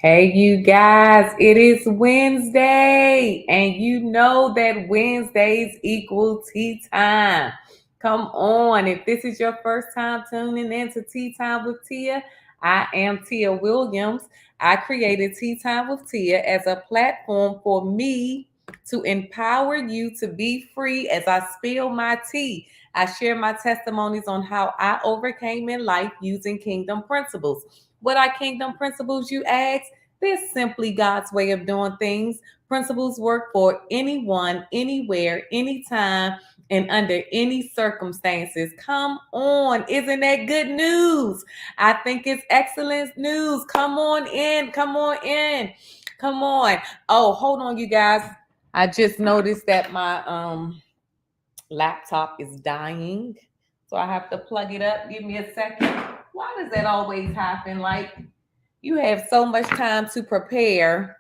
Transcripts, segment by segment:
Hey, you guys, it is Wednesday, and you know that Wednesdays equal tea time. Come on, if this is your first time tuning in to Tea Time with Tia, I am Tia Williams. I created Tea Time with Tia as a platform for me to empower you to be free as I spill my tea. I share my testimonies on how I overcame in life using kingdom principles. What are kingdom principles, you ask? They're simply God's way of doing things. Principles work for anyone, anywhere, anytime, and under any circumstances. Come on, isn't that good news? I think it's excellent news. Come on in, come on in, come on. Oh, hold on, you guys. I just noticed that my laptop is dying, so I have to plug it up. Give me a second. Why does that always happen? Like, you have so much time to prepare,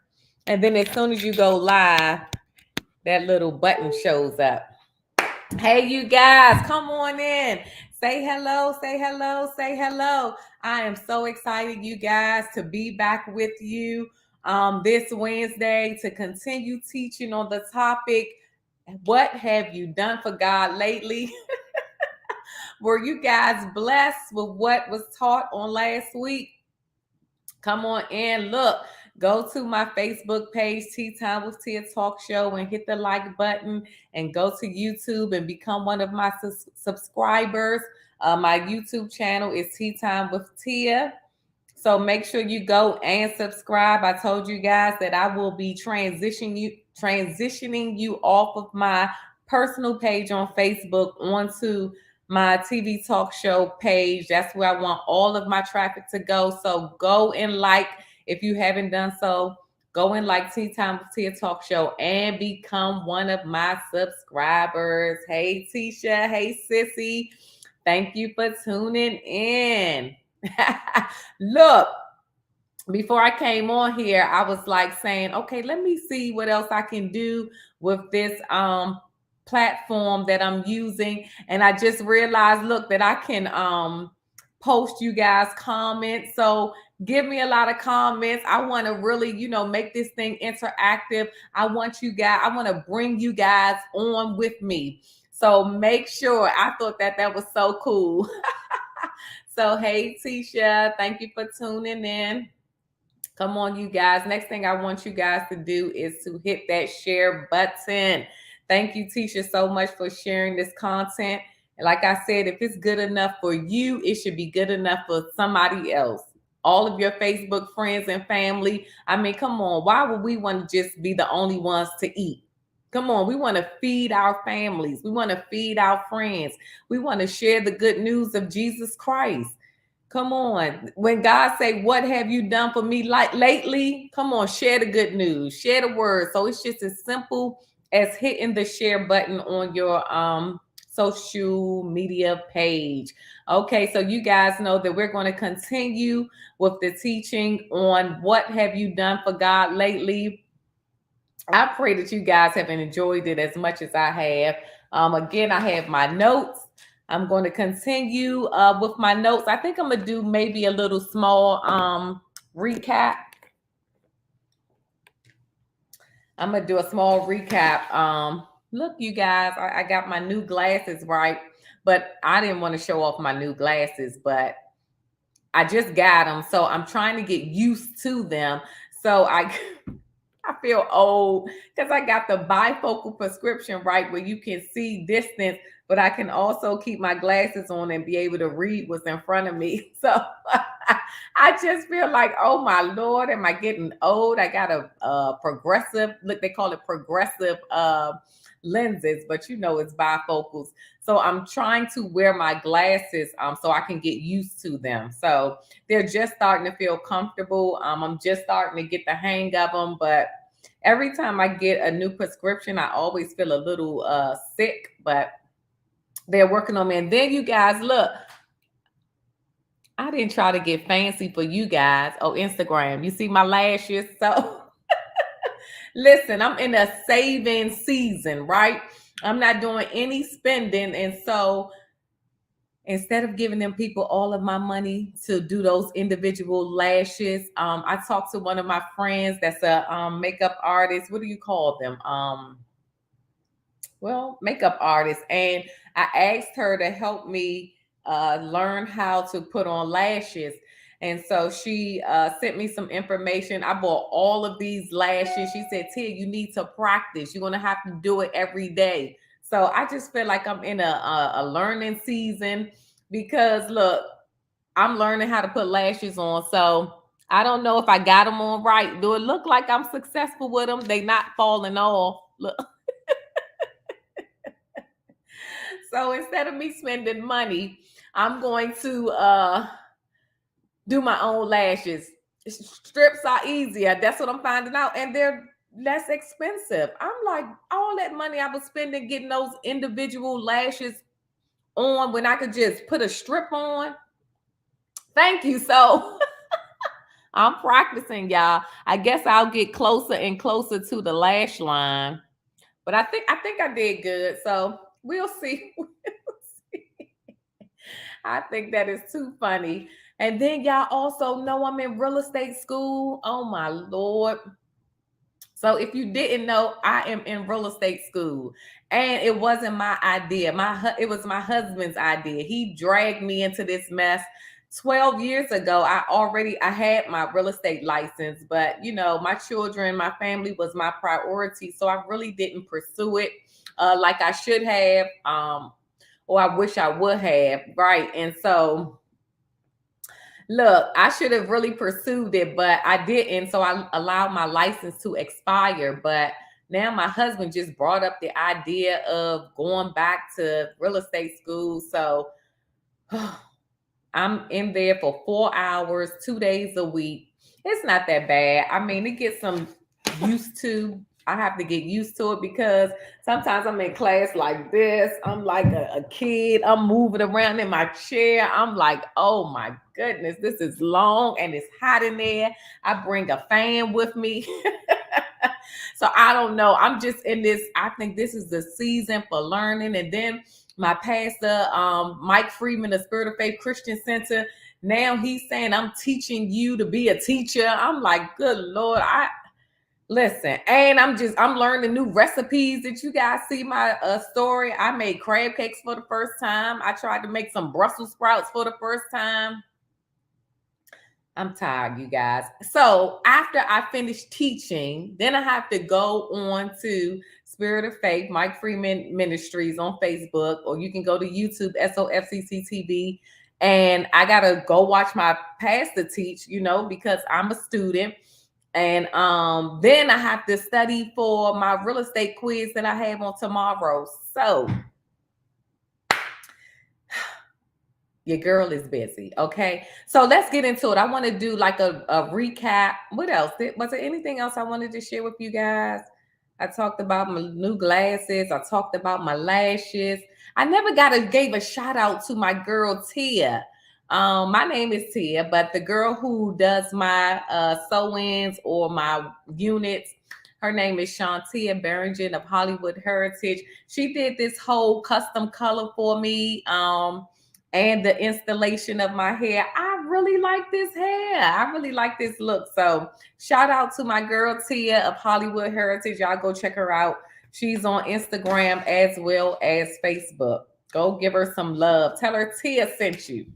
and then as soon as you go live, that little button shows up. Hey, you guys, come on in. Say hello, say hello, say hello. I am so excited, you guys, to be back with you this Wednesday to continue teaching on the topic, what have you done for God lately? Were you guys blessed with what was taught on last week? Come on in. Look, go to my Facebook page, Tea Time with Tia Talk Show, and hit the like button, and go to YouTube and become one of my subscribers. My YouTube channel is Tea Time with Tia. So make sure you go and subscribe. I told you guys that I will be transitioning you off of my personal page on Facebook onto my TV talk show page. That's where I want all of my traffic to go. So go and like, if you haven't done so, go and like Tea Time with Tia Talk Show and become one of my subscribers. Hey, Tisha. Hey, Sissy. Thank you for tuning in. Look, before I came on here, I was like saying, okay, let me see what else I can do with this platform that I'm using. And I just realized, look, that I can post you guys comments. So give me a lot of comments. I want to really, make this thing interactive. I want to bring you guys on with me. So make sure. I thought that was so cool. So, hey, Tisha, thank you for tuning in. Come on, you guys. Next thing I want you guys to do is to hit that share button. Thank you, Tisha, so much for sharing this content. And like I said, if it's good enough for you, it should be good enough for somebody else. All of your Facebook friends and family. I mean, come on. Why would we want to just be the only ones to eat? Come on, we want to feed our families. We want to feed our friends. We want to share the good news of Jesus Christ. Come on. When God say, what have you done for me like lately? Come on, share the good news, share the word. So it's just as simple as hitting the share button on your social media page. Okay, so you guys know that we're going to continue with the teaching on what have you done for God lately. I pray that you guys have enjoyed it as much as I have. Again, I have my notes. I'm going to continue with my notes. I think I'm going to do maybe a little small recap. I'm going to do a small recap. Look, you guys, I got my new glasses, right? But I didn't want to show off my new glasses, but I just got them. So I'm trying to get used to them. So I feel old because I got the bifocal prescription, right, where you can see distance, but I can also keep my glasses on and be able to read what's in front of me. So I just feel like, oh my Lord, am I getting old? I got a progressive, look, they call it progressive lenses, but it's bifocals. So I'm trying to wear my glasses so I can get used to them. So they're just starting to feel comfortable. I'm just starting to get the hang of them, but every time I get a new prescription, I always feel a little sick, but they're working on me. And then you guys, look, I didn't try to get fancy for you guys. Oh, Instagram, you see my lashes? So listen, I'm in a saving season, right? I'm not doing any spending. And so instead of giving them people all of my money to do those individual lashes, I talked to one of my friends that's a makeup artist. What do you call them? Well, makeup artist. And I asked her to help me learn how to put on lashes. And so she sent me some information. I bought all of these lashes. She said, Tia, you need to practice. You're going to have to do it every day. So I just feel like I'm in a learning season because look, I'm learning how to put lashes on. So I don't know if I got them on right. Do it look like I'm successful with them? They not falling off. Look. So instead of me spending money, I'm going to do my own lashes. Strips are easier. That's what I'm finding out. And they're less expensive. I'm like, all that money I was spending getting those individual lashes on when I could just put a strip on. Thank you. So I'm practicing, y'all. I guess I'll get closer and closer to the lash line. But I think I did good. So we'll see. I think that is too funny. And then y'all also know I'm in real estate school. Oh my Lord. So if you didn't know, I am in real estate school. And it wasn't my idea. It was my husband's idea. He dragged me into this mess. 12 years ago, I had my real estate license, but my children, my family was my priority. So I really didn't pursue it like I should have. Or I wish I would have, right? And so, look, I should have really pursued it, but I didn't. So I allowed my license to expire. But now my husband just brought up the idea of going back to real estate school. So I'm in there for 4 hours, 2 days a week. It's not that bad. I mean, it gets some used to. I have to get used to it because sometimes I'm in class like this. I'm like a kid. I'm moving around in my chair. I'm like, oh my goodness, this is long and it's hot in there. I bring a fan with me. So I don't know. I'm just in this. I think this is the season for learning. And then my pastor, Mike Freeman, the Spirit of Faith Christian Center, now he's saying, I'm teaching you to be a teacher. I'm like, good Lord, listen, and I'm learning new recipes. Did you guys see my story? I made crab cakes for the first time. I tried to make some Brussels sprouts for the first time. I'm tired, you guys. So after I finish teaching, then I have to go on to Spirit of Faith, Mike Freeman Ministries on Facebook, or you can go to YouTube, SOFCCTV. And I got to go watch my pastor teach, because I'm a student. And then I have to study for my real estate quiz that I have on tomorrow. So your girl is busy. Okay. So let's get into it. I want to do like a recap. What else? Was there anything else I wanted to share with you guys? I talked about my new glasses. I talked about my lashes. I never gave a shout out to my girl Tia. My name is Tia, but the girl who does my sew-ins or my units, her name is Shantia Barrington of Hollywood Heritage. She did this whole custom color for me. And the installation of my hair. I really like this hair. I really like this look. So shout out to my girl Tia of Hollywood Heritage. Y'all go check her out. She's on Instagram as well as Facebook. Go give her some love. Tell her Tia sent you.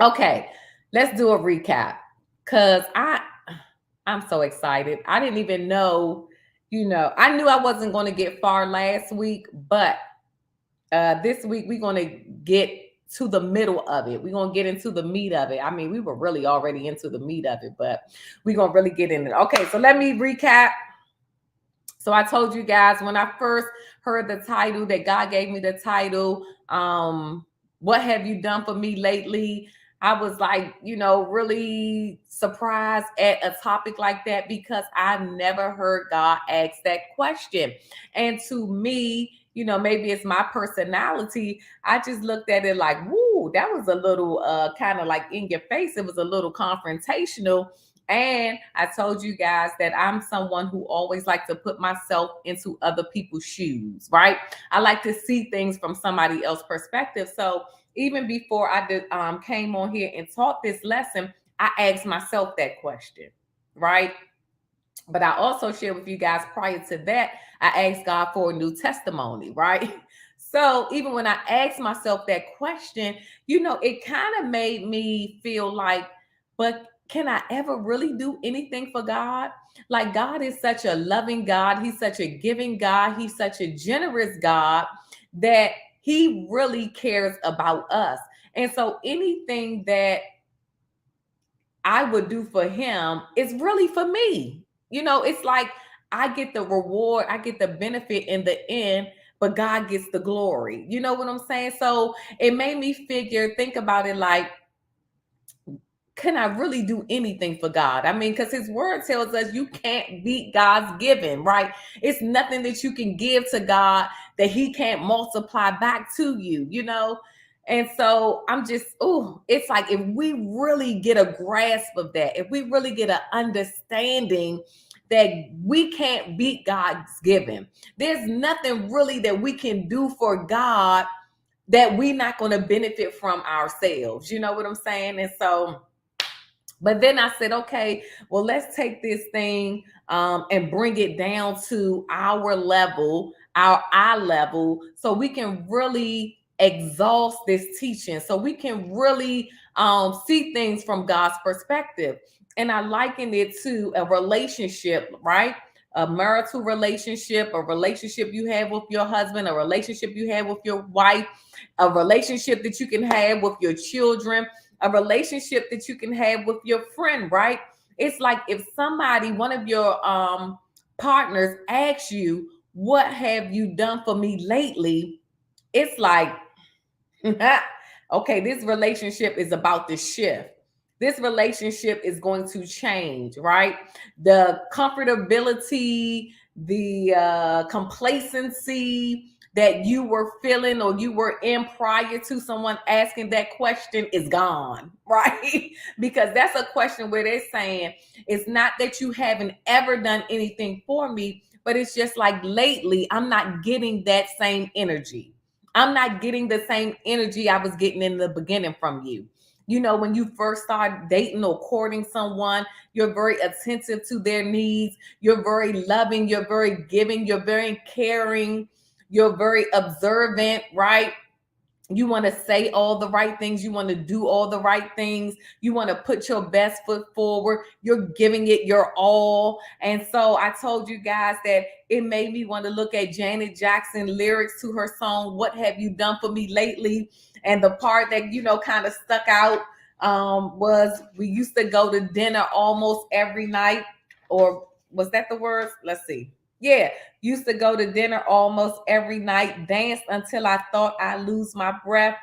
Okay, let's do a recap. Cause I'm so excited. I didn't even know, I knew I wasn't going to get far last week, but this week we're going to get to the middle of it. We're going to get into the meat of it. I mean, we were really already into the meat of it, but we're going to really get in it. Okay, so let me recap. So I told you guys when I first heard the title, that God gave me the title, what have you done for me lately? I was like, really surprised at a topic like that because I never heard God ask that question. And to me, maybe it's my personality. I just looked at it like, woo, that was a little kind of like in your face. It was a little confrontational. And I told you guys that I'm someone who always like to put myself into other people's shoes, right? I like to see things from somebody else's perspective. So even before I did, came on here and taught this lesson, I asked myself that question, right? But I also shared with you guys prior to that, I asked God for a new testimony, right? So even when I asked myself that question, it kind of made me feel like, but can I ever really do anything for God? Like, God is such a loving God. He's such a giving God. He's such a generous God that he really cares about us. And so anything that I would do for him is really for me. It's like I get the reward, I get the benefit in the end, but God gets the glory. You know what I'm saying? So it made me think about it like, can I really do anything for God? I mean, because his word tells us you can't beat God's giving, right? It's nothing that you can give to God that he can't multiply back to you. And so I'm just, it's like if we really get a grasp of that, if we really get an understanding that we can't beat God's giving, there's nothing really that we can do for God that we're not going to benefit from ourselves. You know what I'm saying? And so, but then I said, okay, well, let's take this thing and bring it down to our level, our eye level, so we can really exhaust this teaching, so we can really see things from God's perspective. And I liken it to a relationship, right? A marital relationship, a relationship you have with your husband, a relationship you have with your wife, a relationship that you can have with your children, a relationship that you can have with your friend, right? It's like if somebody, one of your partners asks you, what have you done for me lately? It's like, okay, this relationship is about to shift. This relationship is going to change, right? The comfortability, the complacency that you were feeling or you were in prior to someone asking that question is gone, right? Because that's a question where they're saying, it's not that you haven't ever done anything for me, but it's just like lately, I'm not getting that same energy. I'm not getting the same energy I was getting in the beginning from you. When you first start dating or courting someone, you're very attentive to their needs. You're very loving. You're very giving. You're very caring. You're very observant, right? You want to say all the right things. You want to do all the right things. You want to put your best foot forward. You're giving it your all. And so I told you guys that it made me want to look at Janet Jackson lyrics to her song, What Have You Done For Me Lately? And the part that, kind of stuck out was we used to go to dinner almost every night. Or was that the words? Let's see. Yeah, used to go to dinner almost every night, danced until I thought I'd lose my breath.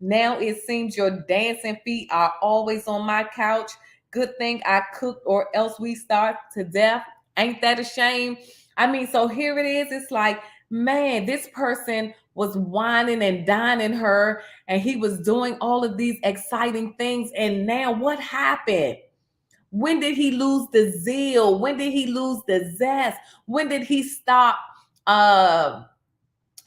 Now it seems your dancing feet are always on my couch. Good thing I cooked or else we starve to death. Ain't that a shame? I mean, so here it is. It's like, man, this person was whining and dining her, and he was doing all of these exciting things. And now what happened? When did he lose the zeal? When did he lose the zest? When did he stop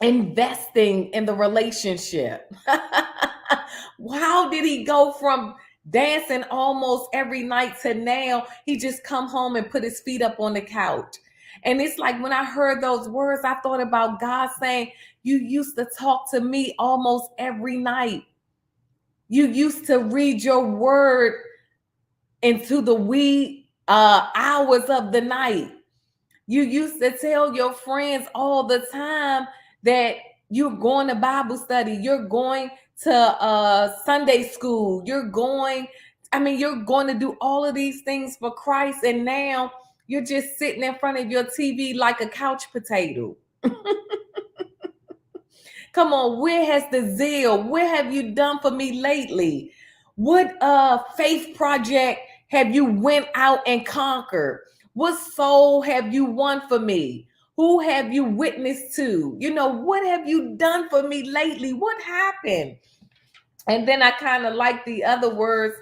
investing in the relationship? How did he go from dancing almost every night to now he just come home and put his feet up on the couch? And it's like when I heard those words, I thought about God saying, you used to talk to me almost every night. You used to read your word into the wee hours of the night. You used to tell your friends all the time that you're going to Bible study, you're going to Sunday school, you're going to do all of these things for Christ, and now you're just sitting in front of your TV like a couch potato. Come on, where has the zeal? Where have you done for me lately? What faith project have you went out and conquered? What soul have you won for me? Who have you witnessed to? What have you done for me lately? What happened? And then I kind of like the other words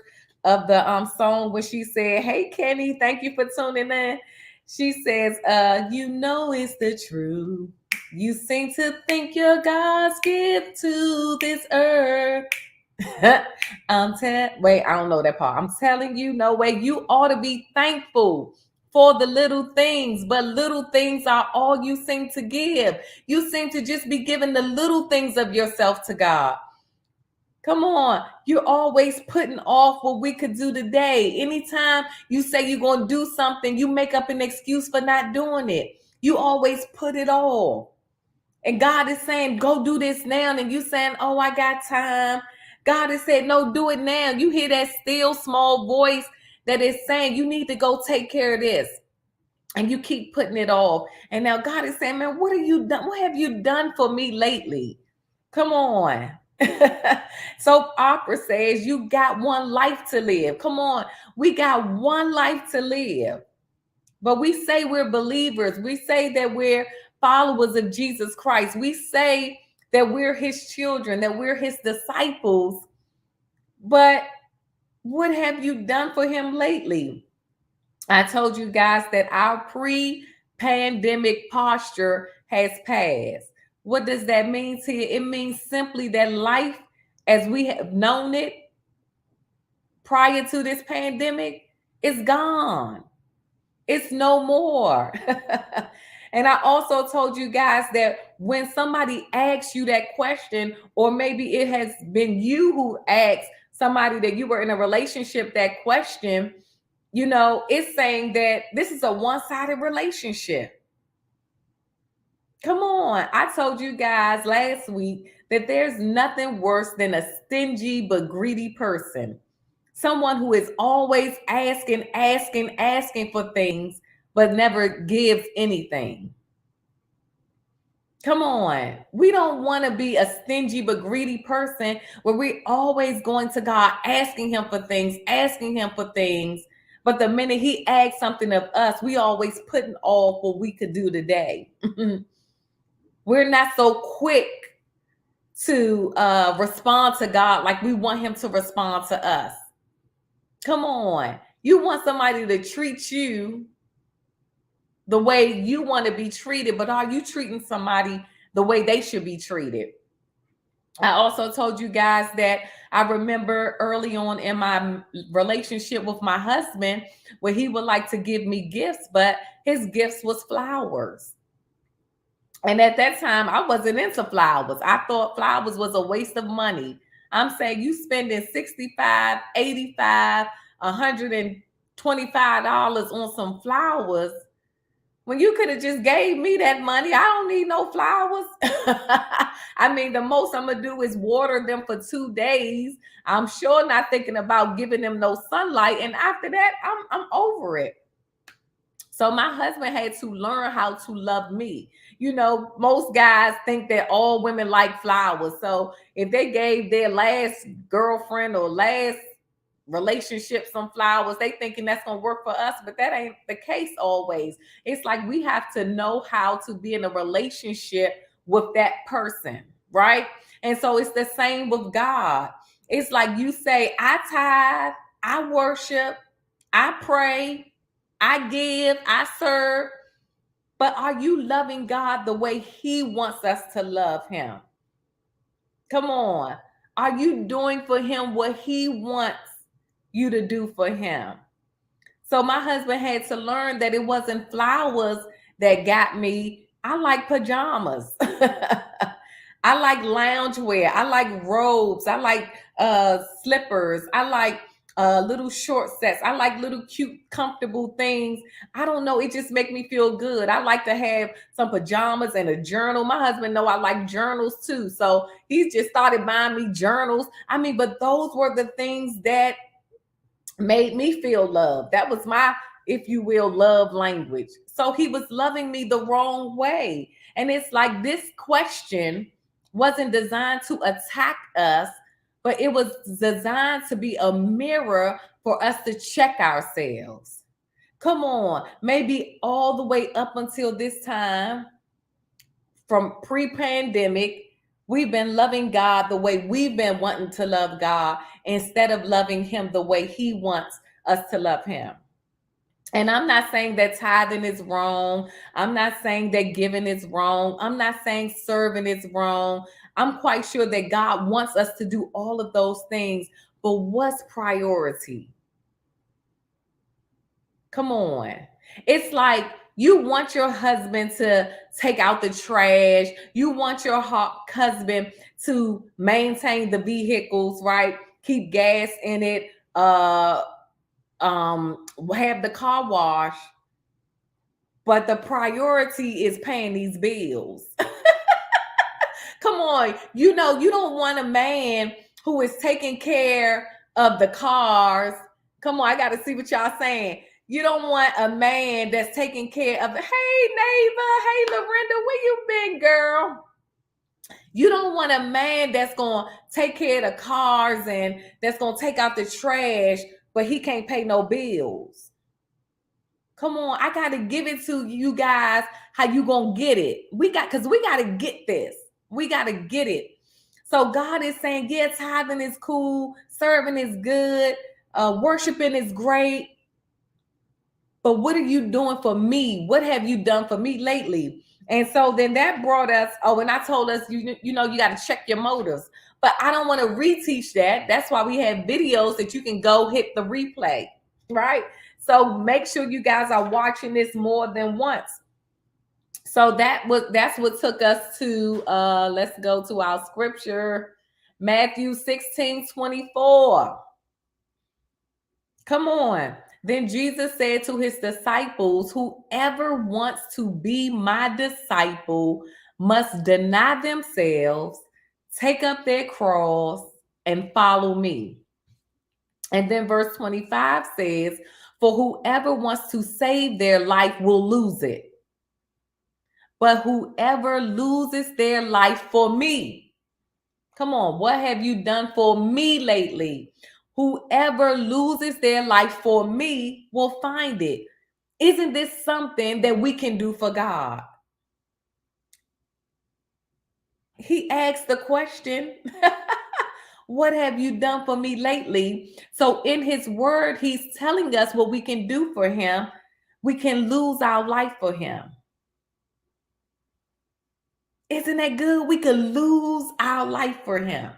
of the song when she said, "Hey Kenny, thank you for tuning in." She says, it's the truth. You seem to think you're God's gift to this earth. Wait, I don't know that part. I'm telling you, no way. You ought to be thankful for the little things, but little things are all you seem to give. You seem to just be giving the little things of yourself to God. Come on. You're always putting off what we could do today. Anytime you say you're going to do something, you make up an excuse for not doing it. You always put it off. And God is saying, go do this now. And you saying, oh, I got time. God has said, no, do it now. You hear that still small voice that is saying, you need to go take care of this. And you keep putting it off. And now God is saying, man, what have you done? What have you done for me lately? Come on. Soap opera says you got one life to live. Come on. We got one life to live. But we say we're believers. We say that we're followers of Jesus Christ. We say that we're his children, that we're his disciples. But what have you done for him lately? I told you guys that our pre-pandemic posture has passed. What does that mean to you? It means simply that life as we have known it prior to this pandemic is gone. It's no more. And I also told you guys that when somebody asks you that question, or maybe it has been you who asked somebody that you were in a relationship that question, you know, it's saying that this is a one-sided relationship. Come on. I told you guys last week that there's nothing worse than a stingy but greedy person. Someone who is always asking for things, but never gives anything. Come on. We don't want to be a stingy but greedy person where we're always going to God, asking him for things. But the minute he asks something of us, we always putting off what we could do today. We're not so quick to respond to God like we want him to respond to us. Come on. You want somebody to treat you the way you want to be treated, but are you treating somebody the way they should be treated? I also told you guys that I remember early on in my relationship with my husband where he would like to give me gifts, but his gifts was flowers. And at that time, I wasn't into flowers. I thought flowers was a waste of money. I'm saying you spending $65, $85, $125 on some flowers when you could have just gave me that money. I don't need no flowers. I mean, the most I'm going to do is water them for 2 days. I'm sure not thinking about giving them no sunlight. And after that, I'm over it. So my husband had to learn how to love me. You know, most guys think that all women like flowers. So if they gave their last girlfriend or last relationship some flowers, they thinking that's gonna work for us, but that ain't the case always. It's like we have to know how to be in a relationship with that person, right? And so it's the same with God. It's like you say, I tithe, I worship, I pray, I give, I serve, but are you loving God the way he wants us to love him? Come on. Are you doing for him what he wants you to do for him? So my husband had to learn that it wasn't flowers that got me. I like pajamas. I like loungewear. I like robes. I like slippers. I like little short sets. I like little cute, comfortable things. I don't know. It just make me feel good. I like to have some pajamas and a journal. My husband know I like journals too. So he just started buying me journals. I mean, but those were the things that made me feel loved. That was my, if you will, love language. So he was loving me the wrong way. And it's like this question wasn't designed to attack us, but it was designed to be a mirror for us to check ourselves. Come on, maybe all the way up until this time, from pre-pandemic, we've been loving God the way we've been wanting to love God instead of loving him the way he wants us to love him. And I'm not saying that tithing is wrong. I'm not saying that giving is wrong. I'm not saying serving is wrong. I'm quite sure that God wants us to do all of those things, but what's priority? Come on. It's like you want your husband to take out the trash. You want your husband to maintain the vehicles, right? Keep gas in it, have the car wash. But the priority is paying these bills. Come on. You don't want a man who is taking care of the cars. Come on, I got to see what y'all saying. You don't want a man that's taking care of the, hey, neighbor, hey, Lorinda, where you been, girl? You don't want a man that's going to take care of the cars and that's going to take out the trash, but he can't pay no bills. Come on, I got to give it to you guys how you going to get it. Because we got to get this. We got to get it. So God is saying, yeah, tithing is cool. Serving is good. Worshiping is great. But what are you doing for me? What have you done for me lately? And so then that brought us, and I told us, you got to check your motives. But I don't want to reteach that. That's why we have videos that you can go hit the replay, right? So make sure you guys are watching this more than once. So that's what took us to, let's go to our scripture, Matthew 16:24. Come on. Then Jesus said to his disciples, whoever wants to be my disciple must deny themselves, take up their cross, and follow me. And then verse 25 says, for whoever wants to save their life will lose it. But whoever loses their life for me, come on, what have you done for me lately? Whoever loses their life for me will find it. Isn't this something that we can do for God? He asked the question, what have you done for me lately? So in his word, he's telling us what we can do for him. We can lose our life for him. Isn't that good? We could lose our life for him.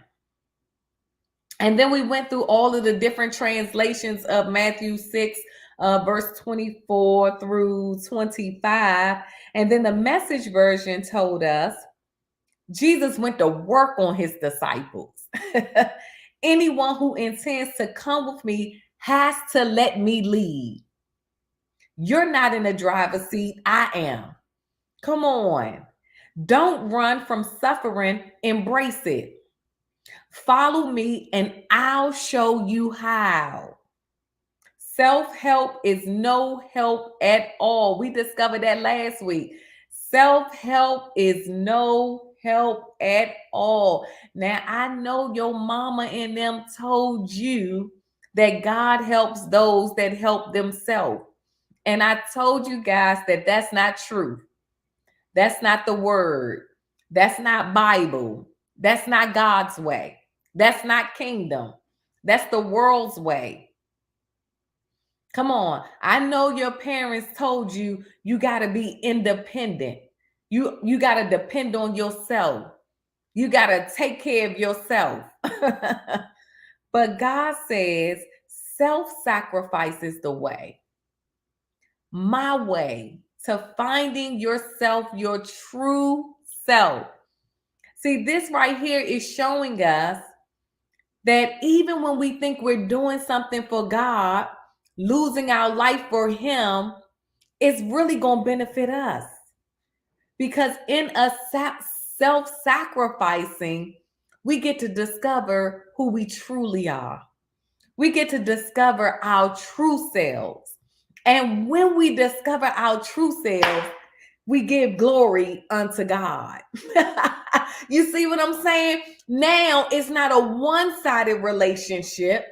And then we went through all of the different translations of Matthew 6, verse 24 through 25. And then the Message version told us Jesus went to work on his disciples. Anyone who intends to come with me has to let me lead. You're not in the driver's seat. I am. Come on. Don't run from suffering. Embrace it. Follow me and I'll show you how. Self-help is no help at all. We discovered that last week. Self-help is no help at all. Now, I know your mama and them told you that God helps those that help themselves. And I told you guys that that's not true. That's not the word. That's not Bible. That's not God's way. That's not kingdom. That's the world's way. Come on. I know your parents told you you got to be independent. You got to depend on yourself. You got to take care of yourself. But God says self-sacrifice is the way. My way to finding yourself, your true self. See, this right here is showing us that even when we think we're doing something for God, losing our life for him is really going to benefit us. Because in us self-sacrificing, we get to discover who we truly are. We get to discover our true selves. And when we discover our true selves, we give glory unto God. You see what I'm saying? Now it's not a one-sided relationship.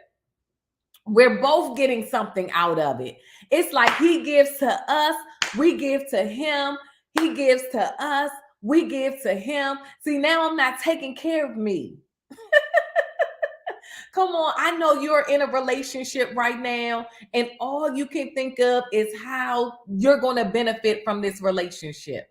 We're both getting something out of it. It's like he gives to us, we give to him. He gives to us, we give to him. See, now I'm not taking care of me. Come on, I know you're in a relationship right now, and all you can think of is how you're going to benefit from this relationship.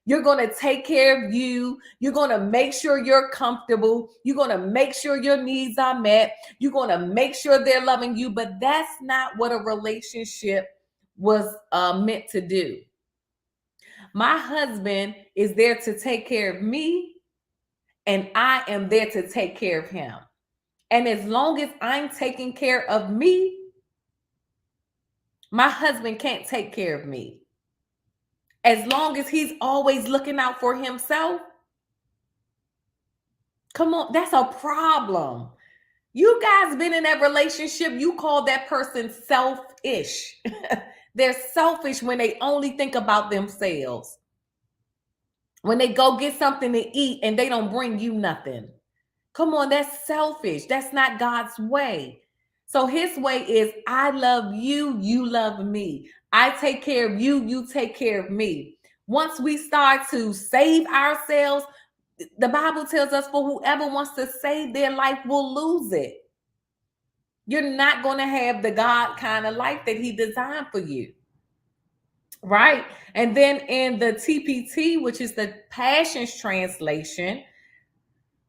You're going to take care of you. You're going to make sure you're comfortable. You're going to make sure your needs are met. You're going to make sure they're loving you. But that's not what a relationship was meant to do. My husband is there to take care of me, and I am there to take care of him. And as long as I'm taking care of me, my husband can't take care of me. As long as he's always looking out for himself, come on, that's a problem. You guys been in that relationship, you call that person selfish. They're selfish when they only think about themselves. When they go get something to eat and they don't bring you nothing. Come on, that's selfish. That's not God's way. So his way is, I love you, you love me. I take care of you, you take care of me. Once we start to save ourselves, the Bible tells us for whoever wants to save their life will lose it. You're not going to have the God kind of life that he designed for you. Right? And then in the TPT, which is the Passions Translation,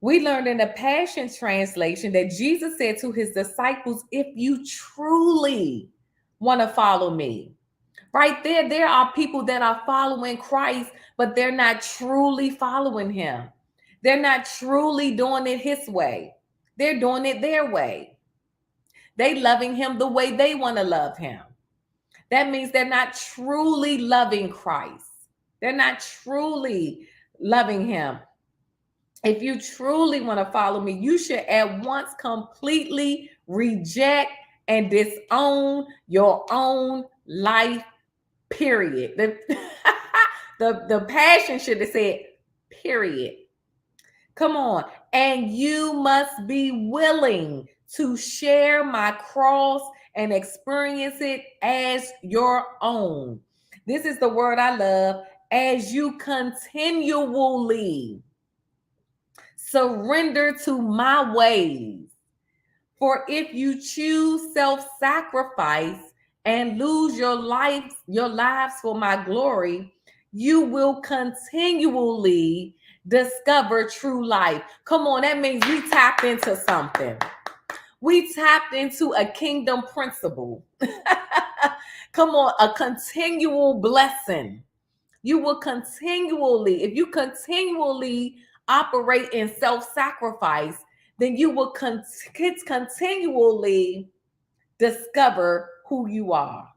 we learned in the Passion Translation that Jesus said to his disciples, if you truly want to follow me, right there are people that are following Christ, but they're not truly following him. They're not truly doing it his way. They're doing it their way. They loving him the way they want to love him. That means they're not truly loving Christ. They're not truly loving him. If you truly want to follow me, you should at once completely reject and disown your own life, period. The Passion should have said, period. Come on. And you must be willing to share my cross and experience it as your own. This is the word I love. As you continually surrender to my ways. For if you choose self-sacrifice and lose your lives for my glory, you will continually discover true life. Come on, that means we tapped into something. We tapped into a kingdom principle. Come on, a continual blessing. You will continually, if you continually operate in self-sacrifice, then you will continually discover who you are.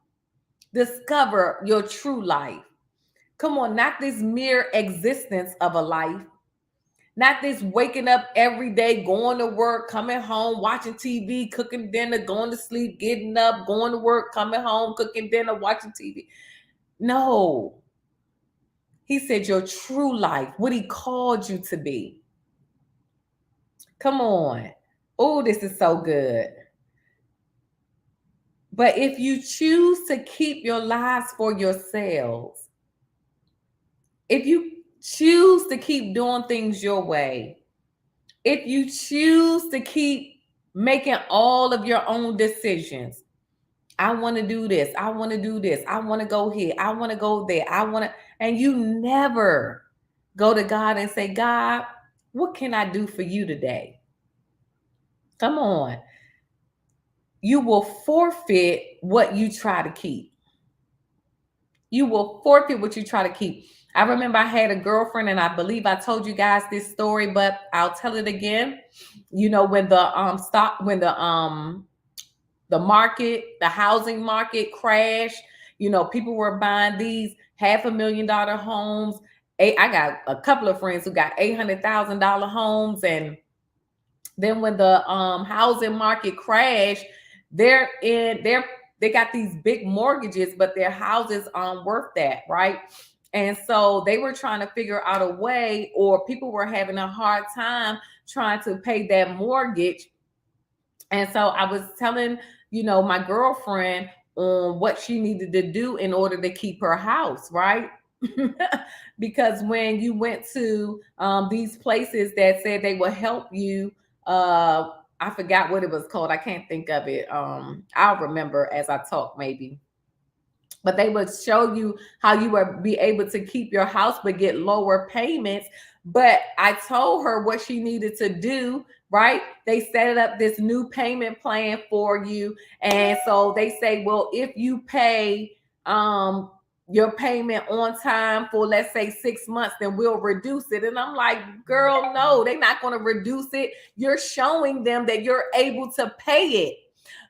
Discover your true life. Come on, not this mere existence of a life. Not this waking up every day, going to work, coming home, watching TV, cooking dinner, going to sleep, getting up, going to work, coming home, cooking dinner, watching TV. No. He said your true life, what he called you to be. Come on. Oh, this is so good. But if you choose to keep your lives for yourselves, if you choose to keep doing things your way, if you choose to keep making all of your own decisions, I want to do this, I want to do this, I want to go here, I want to go there, and you never go to God and say, God, what can I do for you today? Come on. You will forfeit what you try to keep. You will forfeit what you try to keep. I remember I had a girlfriend, and I believe I told you guys this story, but I'll tell it again. You know, when the housing market crashed, you know, people were buying these $500,000 homes. I got a couple of friends who got $800,000 homes, and then when the housing market crashed, they got these big mortgages, but their houses aren't worth that, right? And so they were trying to figure out a way, or people were having a hard time trying to pay that mortgage. And so I was telling, my girlfriend on what she needed to do in order to keep her house, right? Because when you went to these places that said they will help you, I forgot what it was called. I can't think of it. I'll remember as I talk, maybe. but they would show you how you would be able to keep your house but get lower payments. But I told her what she needed to do, right? They set up this new payment plan for you. And so they say, well, if you pay your payment on time for, let's say, 6 months, then we'll reduce it. And I'm like, girl, no, they're not going to reduce it. You're showing them that you're able to pay it.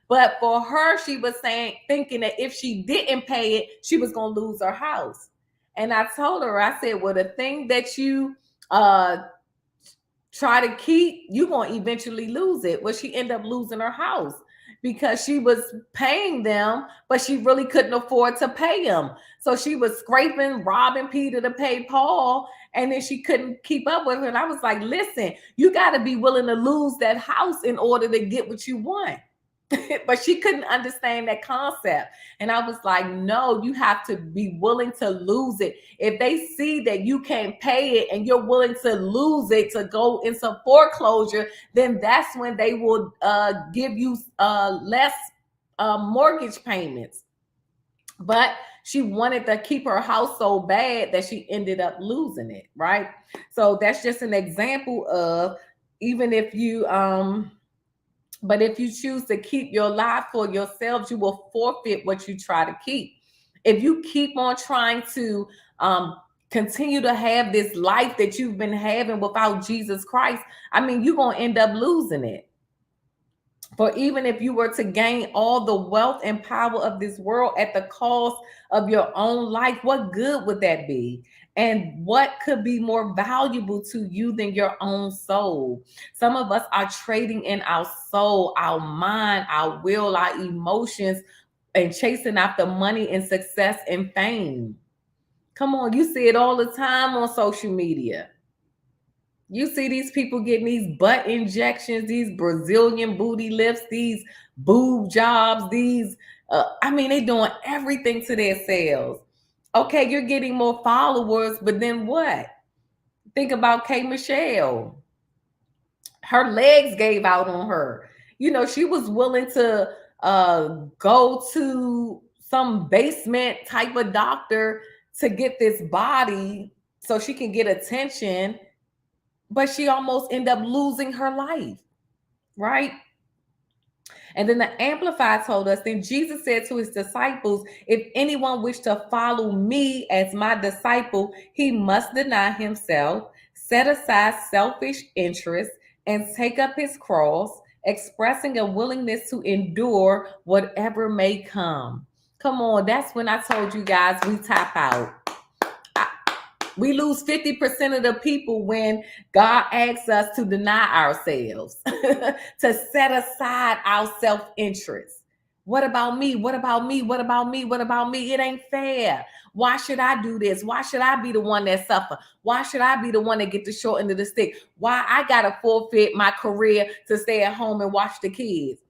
But for her, she was thinking that if she didn't pay it, she was going to lose her house. And I told her, I said, well, the thing that you try to keep, you're going to eventually lose it. Well, she ended up losing her house because she was paying them, but she really couldn't afford to pay them. So she was scraping, robbing Peter to pay Paul, and then she couldn't keep up with her. And I was like, listen, you got to be willing to lose that house in order to get what you want. But she couldn't understand that concept. And I was like, no, you have to be willing to lose it. If they see that you can't pay it and you're willing to lose it to go into foreclosure, then that's when they will give you less mortgage payments. But she wanted to keep her house so bad that she ended up losing it, right? So that's just an example of, even if you but if you choose to keep your life for yourselves, you will forfeit what you try to keep. If you keep on trying to continue to have this life that you've been having without Jesus Christ, I mean, you're going to end up losing it. For even if you were to gain all the wealth and power of this world at the cost of your own life, what good would that be? And what could be more valuable to you than your own soul? Some of us are trading in our soul, our mind, our will, our emotions, and chasing after money and success and fame. Come on, you see it all the time on social media. You see these people getting these butt injections, these Brazilian booty lifts, these boob jobs, these, I mean, they doing everything to themselves. Okay, you're getting more followers, but then what? Think about K. Michelle. Her legs gave out on her. You know, she was willing to go to some basement type of doctor to get this body so she can get attention, but she almost ended up losing her life, right? And then the Amplified told us, then Jesus said to his disciples, if anyone wish to follow me as my disciple, he must deny himself, set aside selfish interests, and take up his cross, expressing a willingness to endure whatever may come. Come on, that's when I told you guys we tap out. We lose 50% of the people when God asks us to deny ourselves, to set aside our self-interest. What about me? What about me? What about me? What about me? It ain't fair. Why should I do this? Why should I be the one that suffer? Why should I be the one that get the short end of the stick? Why I gotta forfeit my career to stay at home and watch the kids?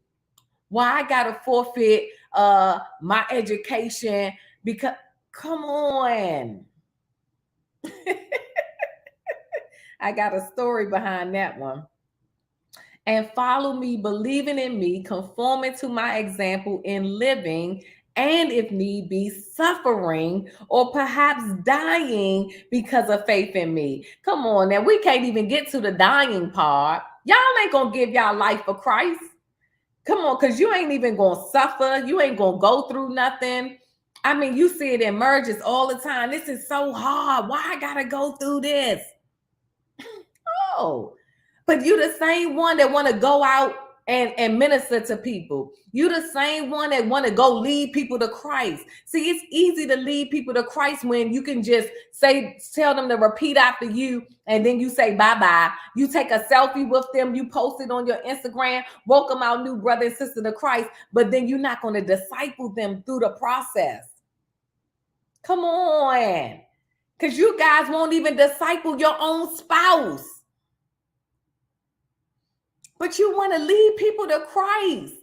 Why I gotta forfeit my education? Because come on. I got a story behind that one. And follow me, believing in me, conforming to my example in living, and if need be, suffering or perhaps dying because of faith in me. Come on now, we can't even get to the dying part. Y'all ain't gonna give y'all life for Christ. Come on, because you ain't even gonna suffer. You ain't gonna go through nothing. I mean, you see it in marriages all the time. This is so hard. Why I gotta go through this? Oh, but you the same one that want to go out and minister to people. You the same one that want to go lead people to Christ. See, it's easy to lead people to Christ when you can just tell them to repeat after you, and then you say bye-bye. You take a selfie with them, you post it on your Instagram, welcome our new brother and sister to Christ, but then you're not going to disciple them through the process. Come on. Because you guys won't even disciple your own spouse. But you want to lead people to Christ.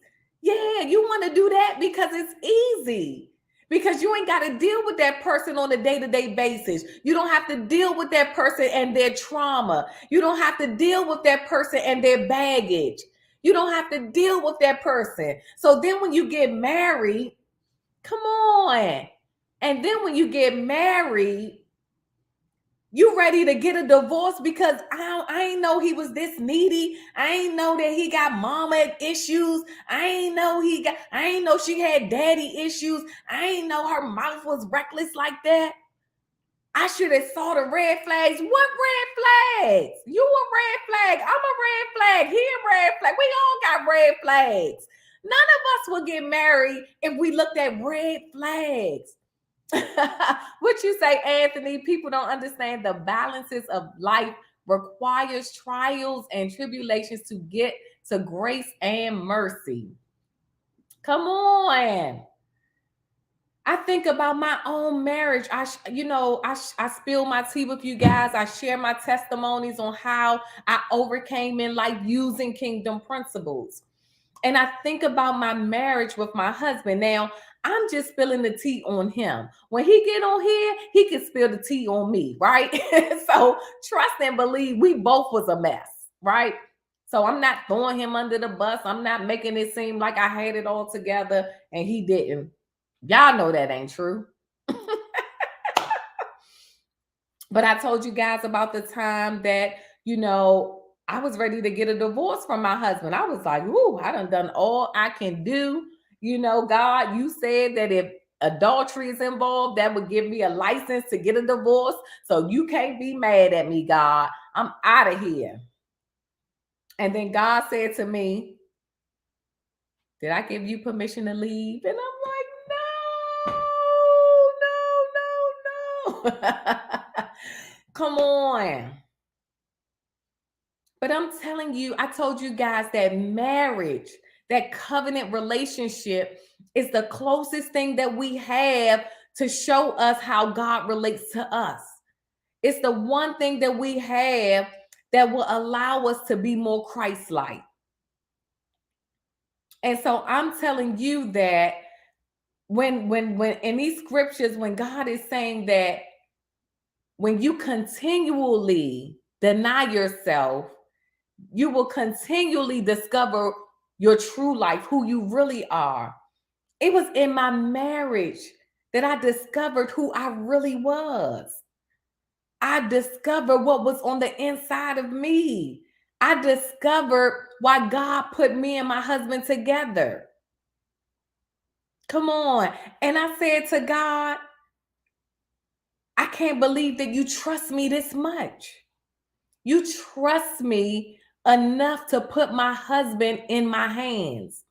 Yeah, you want to do that because it's easy. Because you ain't got to deal with that person on a day-to-day basis. You don't have to deal with that person and their trauma. You don't have to deal with that person and their baggage. You don't have to deal with that person. So then when you get married, come on. And then when you get married, you ready to get a divorce because I ain't know he was this needy. I ain't know that he got mama issues. I ain't know she had daddy issues. I ain't know her mouth was reckless like that. I should have saw the red flags. What red flags? You a red flag. I'm a red flag. He a red flag. We all got red flags. None of us will get married if we looked at red flags. What you say, Anthony? People don't understand the balances of life requires trials and tribulations to get to grace and mercy. Come on. I think about my own marriage. I spill my tea with you guys. I share my testimonies on how I overcame in life using kingdom principles. And I think about my marriage with my husband. Now, I'm just spilling the tea on him. When he get on here, he can spill the tea on me, right? So trust and believe we both was a mess, right? So I'm not throwing him under the bus. I'm not making it seem like I had it all together and he didn't. Y'all know that ain't true. But I told you guys about the time that, I was ready to get a divorce from my husband. I was like, ooh, I done all I can do. God, you said that if adultery is involved, that would give me a license to get a divorce. So you can't be mad at me, God. I'm out of here. And then God said to me, did I give you permission to leave? And I'm like, no. Come on. But I'm telling you, I told you guys that marriage, that covenant relationship is the closest thing that we have to show us how God relates to us. It's the one thing that we have that will allow us to be more Christ-like. And so I'm telling you that when in these scriptures, when God is saying that when you continually deny yourself, you will continually discover your true life, who you really are. It was in my marriage that I discovered who I really was. I discovered what was on the inside of me. I discovered why God put me and my husband together. Come on. And I said to God, I can't believe that you trust me this much. You trust me enough to put my husband in my hands.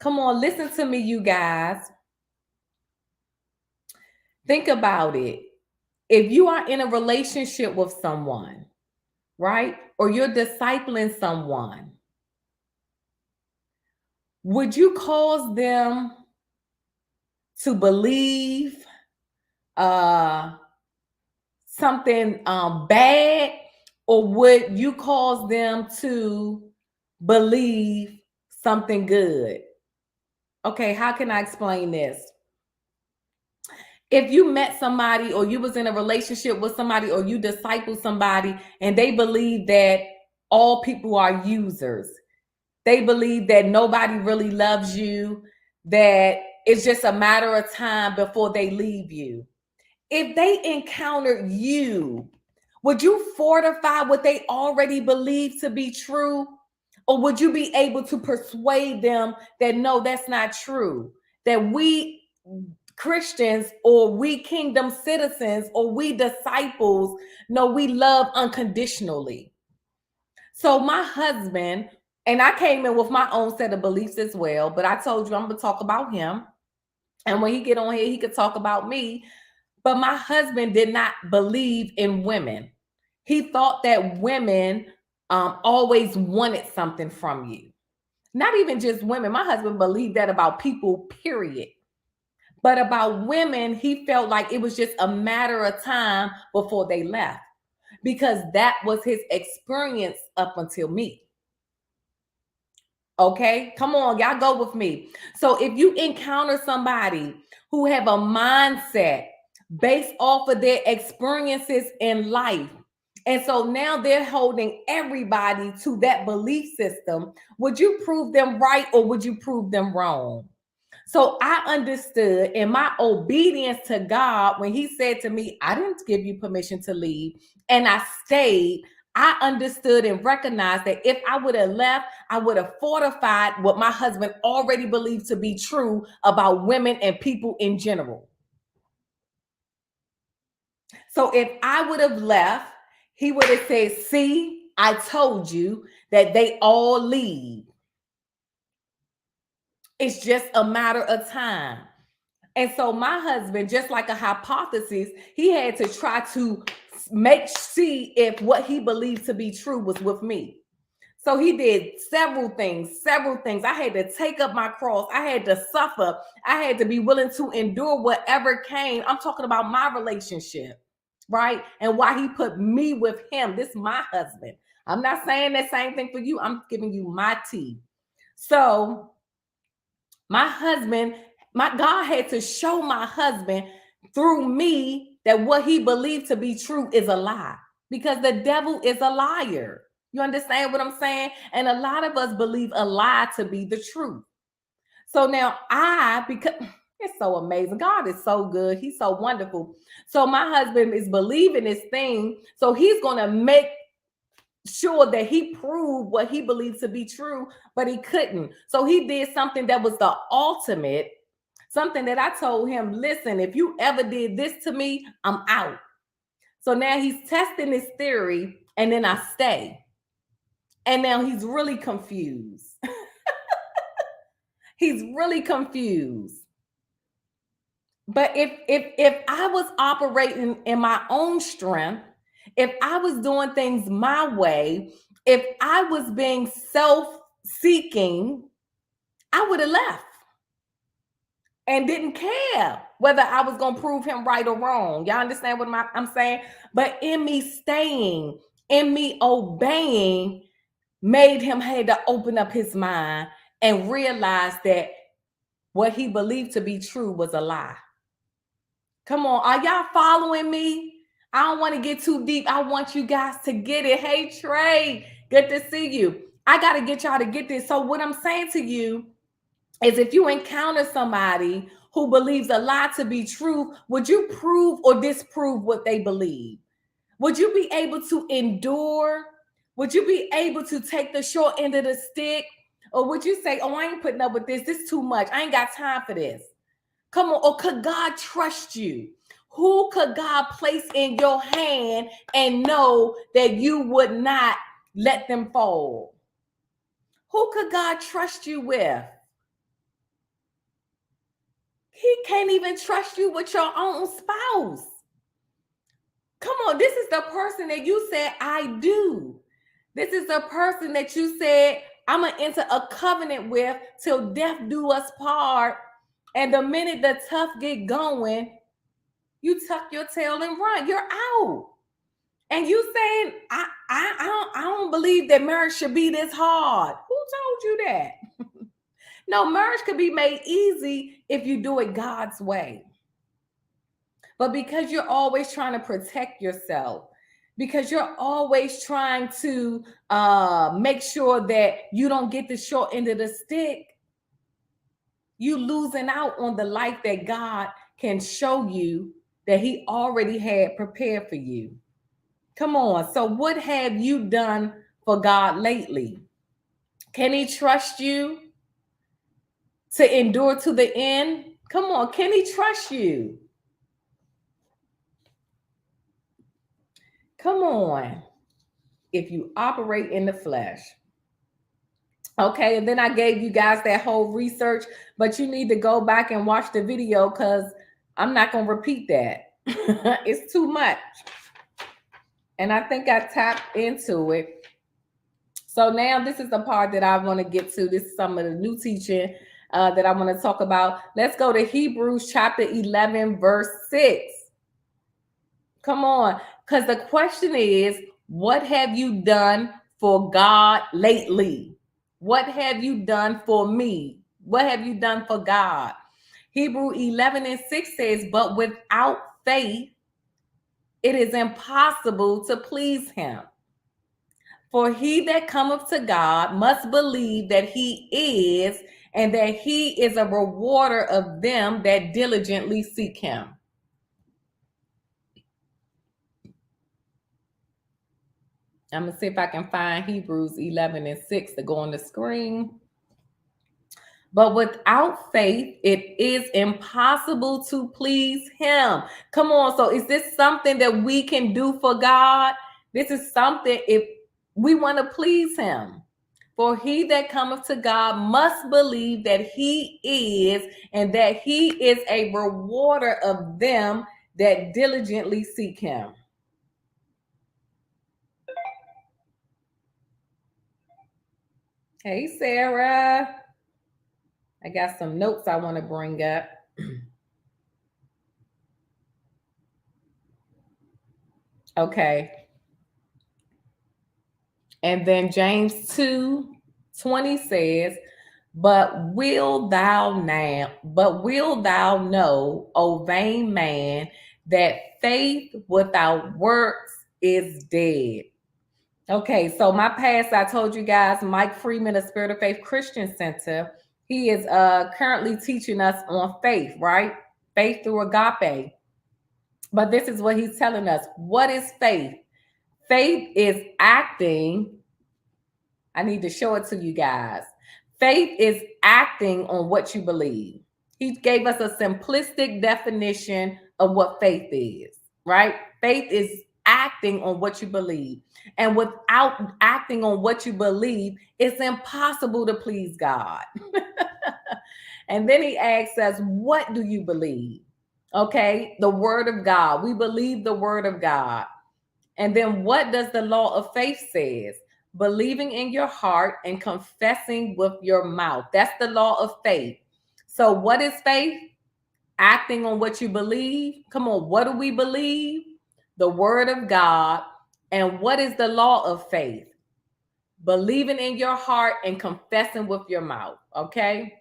Come on, listen to me, you guys. Think about it. If you are in a relationship with someone, right? Or you're discipling someone, would you cause them to believe something bad, or would you cause them to believe something good? Okay, how can I explain this? If you met somebody or you was in a relationship with somebody or you disciple somebody and they believe that all people are users, they believe that nobody really loves you, that it's just a matter of time before they leave you. If they encountered you, would you fortify what they already believe to be true? Or would you be able to persuade them that no, that's not true? That we Christians or we kingdom citizens or we disciples, no, we love unconditionally. So my husband, and I came in with my own set of beliefs as well, but I told you I'm going to talk about him. And when he get on here, he could talk about me. But my husband did not believe in women. He thought that women always wanted something from you. Not even just women. My husband believed that about people, period. But about women, he felt like it was just a matter of time before they left, because that was his experience up until me. Okay, come on, y'all go with me. So if you encounter somebody who have a mindset based off of their experiences in life, and so now they're holding everybody to that belief system, would you prove them right or would you prove them wrong? So I understood in my obedience to God when he said to me, I didn't give you permission to leave, and I stayed. I understood and recognized that if I would have left, I would have fortified what my husband already believed to be true about women and people in general. So if I would have left, he would have said, see, I told you that they all leave. It's just a matter of time. And so my husband, just like a hypothesis, he had to try to see if what he believed to be true was with me. So he did several things. I had to take up my cross. I had to suffer. I had to be willing to endure whatever came. I'm talking about my relationship, right? And why he put me with him. This is my husband. I'm not saying the same thing for you. I'm giving you my tea. So my husband, my God had to show my husband through me that what he believed to be true is a lie, because the devil is a liar. You understand what I'm saying? And a lot of us believe a lie to be the truth. So now because it's so amazing. God is so good. He's so wonderful. So my husband is believing this thing. So he's going to make sure that he proved what he believed to be true, but he couldn't. So he did something that was the ultimate, something that I told him, listen, if you ever did this to me, I'm out. So now he's testing this theory, and then I stay. And now he's really confused. He's really confused. But if I was operating in my own strength, if I was doing things my way, if I was being self-seeking, I would have left and didn't care whether I was going to prove him right or wrong. Y'all understand what I'm saying? But in me staying, in me obeying, made him had to open up his mind and realize that what he believed to be true was a lie. Come on, are y'all following me? I don't want to get too deep. I want you guys to get it. Hey, Trey, good to see you. I got to get y'all to get this. So what I'm saying to you is, if you encounter somebody who believes a lie to be true, would you prove or disprove what they believe? Would you be able to endure? Would you be able to take the short end of the stick? Or would you say, oh, I ain't putting up with this. This is too much. I ain't got time for this. Come on. Or could God trust you? Who could God place in your hand and know that you would not let them fall? Who could God trust you with? He can't even trust you with your own spouse. Come on, this is the person that you said, I do. This is the person that you said, I'm going to enter a covenant with till death do us part. And the minute the tough get going, you tuck your tail and run. You're out. And you saying, I don't believe that marriage should be this hard. Who told you that? No, marriage could be made easy if you do it God's way. But because you're always trying to protect yourself, because you're always trying to make sure that you don't get the short end of the stick, you losing out on the life that God can show you that he already had prepared for you. Come on. So what have you done for God lately? Can he trust you to endure to the end? Come on. Can he trust you? Come on. If you operate in the flesh. Okay, and then I gave you guys that whole research, but you need to go back and watch the video because I'm not going to repeat that. It's too much. And I think I tapped into it. So now this is the part that I want to get to. This is some of the new teaching that I want to talk about. Let's go to Hebrews chapter 11, verse 6. Come on. Because the question is, what have you done for God lately? What have you done for me? What have you done for God? Hebrew 11 and 6 says, but without faith, it is impossible to please him. For he that cometh to God must believe that he is, and that he is a rewarder of them that diligently seek him. I'm going to see if I can find Hebrews 11:6 to go on the screen. But without faith, it is impossible to please him. Come on. So is this something that we can do for God? This is something if we want to please him. For he that cometh to God must believe that he is, and that he is a rewarder of them that diligently seek him. Hey, Sarah. I got some notes I want to bring up. Okay. And then James 2:20 says, but will thou know, O vain man, that faith without works is dead. Okay, so my pastor, I told you guys, Mike Freeman of Spirit of Faith Christian Center, he is currently teaching us on faith, right? Faith through agape. But this is what he's telling us. What is faith? Faith is acting. I need to show it to you guys. Faith is acting on what you believe. He gave us a simplistic definition of what faith is, right? Faith is acting on what you believe. And without acting on what you believe, it's impossible to please God. And then he asks us, what do you believe? Okay, the word of God. We believe the word of God. And then what does the law of faith says? Believing in your heart and confessing with your mouth. That's the law of faith. So what is faith? Acting on what you believe. Come on, what do we believe? The word of God. And what is the law of faith? Believing in your heart and confessing with your mouth. Okay.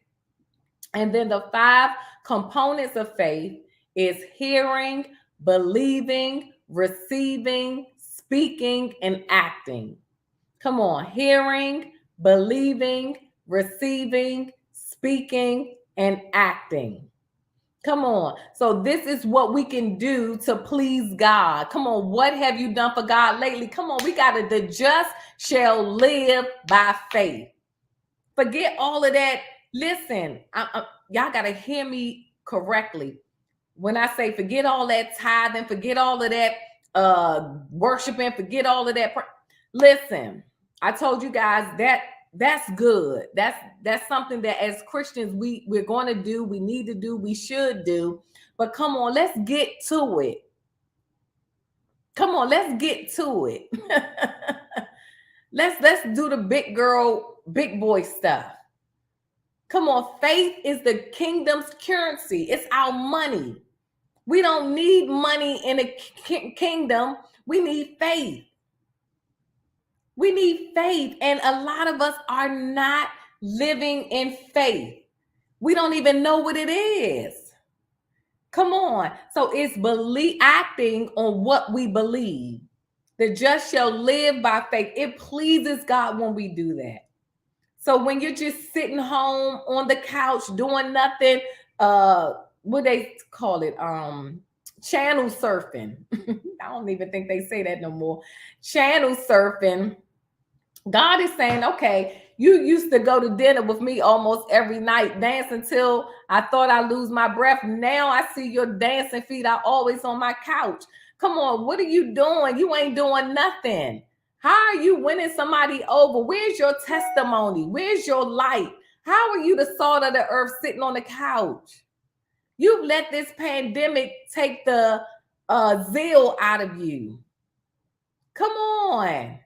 And then the 5 components of faith is hearing, believing, receiving, speaking, and acting. Come on, hearing, believing, receiving, speaking, and acting. Come on. So this is what we can do to please God. Come on, what have you done for God lately? Come on, we got it. The just shall live by faith. Forget all of that. Listen, y'all got to hear me correctly. When I say forget all that tithing, forget all of that worshiping, forget all of that. Listen, I told you guys that's good. That's something that as Christians we're going to do, we need to do, we should do. But come on, let's get to it. Come on, let's get to it. Let's do the big girl, big boy stuff. Come on, faith is the kingdom's currency. It's our money. We don't need money in the kingdom. We need faith. We need faith. And a lot of us are not living in faith. We don't even know what it is. Come on. So it's acting on what we believe. The just shall live by faith. It pleases God when we do that. So when you're just sitting home on the couch doing nothing, what they call it, channel surfing. I don't even think they say that no more. Channel surfing. God is saying, okay, you used to go to dinner with me almost every night, dance until I thought I'd lose my breath. Now I see your dancing feet are always on my couch. Come on, what are you doing? You ain't doing nothing. How are you winning somebody over? Where's your testimony? Where's your light? How are you the salt of the earth sitting on the couch? You've let this pandemic take the zeal out of you. Come on.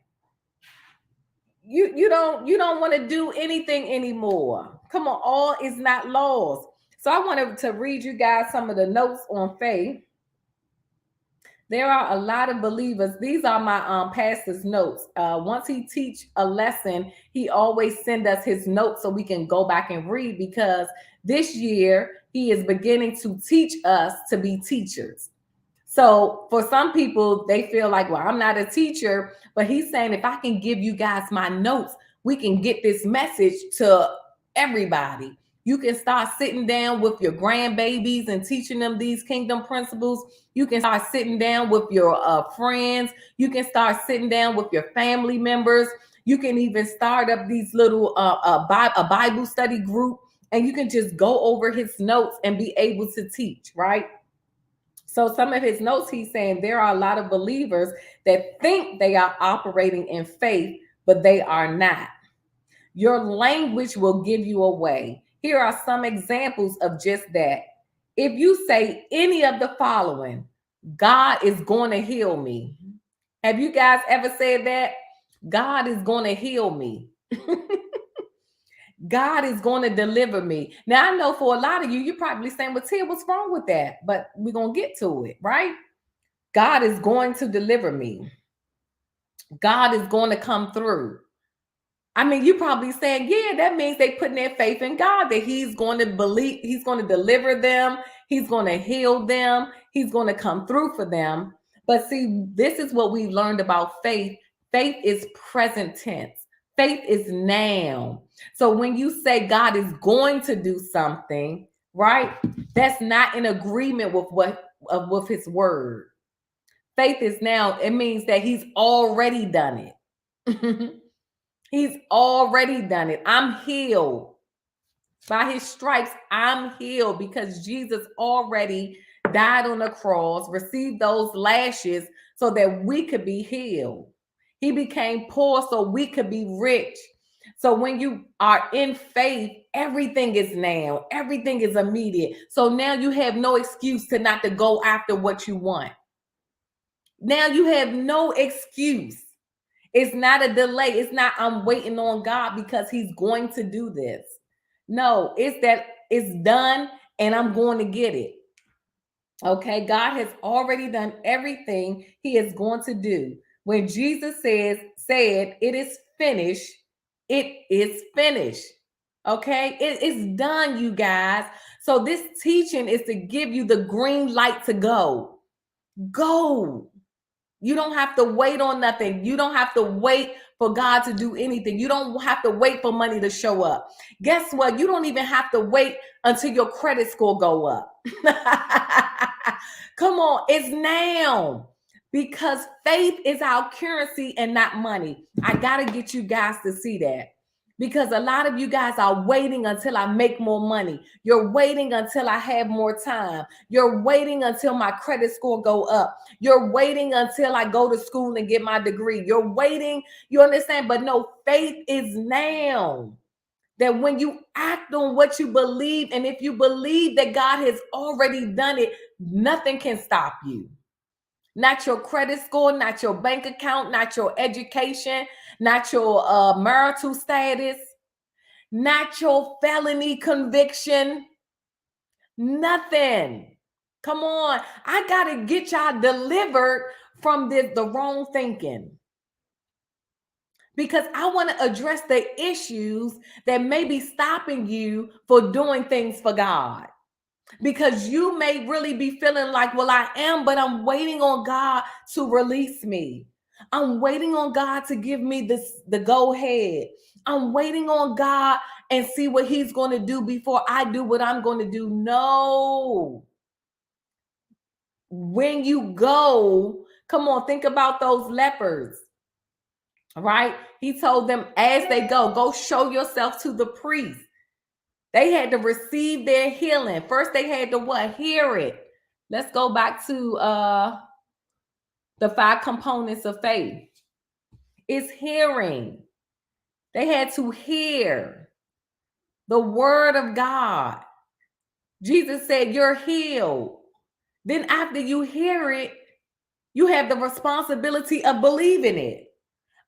You don't want to do anything anymore. Come on, all is not lost. So I wanted to read you guys some of the notes on faith. There are a lot of believers. These are my pastor's notes. Once he teach a lesson, he always send us his notes so we can go back and read, because this year he is beginning to teach us to be teachers. So for some people, they feel like, well, I'm not a teacher, but he's saying if I can give you guys my notes, we can get this message to everybody. You can start sitting down with your grandbabies and teaching them these kingdom principles. You can start sitting down with your friends. You can start sitting down with your family members. You can even start up these little a Bible study group, and you can just go over his notes and be able to teach, right? So some of his notes, he's saying there are a lot of believers that think they are operating in faith, but they are not. Your language will give you away. Here are some examples of just that. If you say any of the following, God is going to heal me. Have you guys ever said that? God is going to heal me. God is going to deliver me. Now, I know for a lot of you, you're probably saying, well, Tia, what's wrong with that? But we're going to get to it, right? God is going to deliver me. God is going to come through. I mean, you probably saying, yeah, that means they putting their faith in God, that he's going to believe, he's going to deliver them, he's going to heal them, he's going to come through for them. But see, this is what we learned about faith. Faith is present tense. Faith is now. So when you say God is going to do something, right? That's not in agreement with his word. Faith is now. It means that he's already done it. He's already done it. I'm healed. By his stripes, I'm healed because Jesus already died on the cross, received those lashes so that we could be healed. He became poor so we could be rich. So when you are in faith, everything is now. Everything is immediate. So now you have no excuse to not to go after what you want. Now you have no excuse. It's not a delay. It's not I'm waiting on God because he's going to do this. No, it's that it's done and I'm going to get it. Okay, God has already done everything he is going to do. When Jesus said, it is finished, it is finished. Okay, it is done, you guys. So this teaching is to give you the green light to go. Go. You don't have to wait on nothing. You don't have to wait for God to do anything. You don't have to wait for money to show up. Guess what? You don't even have to wait until your credit score go up. Come on, it's now. Because faith is our currency and not money. I got to get you guys to see that. Because a lot of you guys are waiting until I make more money. You're waiting until I have more time. You're waiting until my credit score go up. You're waiting until I go to school and get my degree. You're waiting, you understand? But no, faith is now. That when you act on what you believe, and if you believe that God has already done it, nothing can stop you. Not your credit score, not your bank account, not your education, not your marital status, not your felony conviction, nothing. Come on. I got to get y'all delivered from the wrong thinking. Because I want to address the issues that may be stopping you for doing things for God. Because you may really be feeling like, well, I am, but I'm waiting on God to release me. I'm waiting on God to give me the go ahead. I'm waiting on God and see what he's going to do before I do what I'm going to do. No. When you go, come on, think about those lepers. Right? He told them as they go show yourself to the priest. They had to receive their healing. First, they had to what? Hear it. Let's go back to the 5 components of faith. It's hearing. They had to hear the word of God. Jesus said, you're healed. Then after you hear it, you have the responsibility of believing it.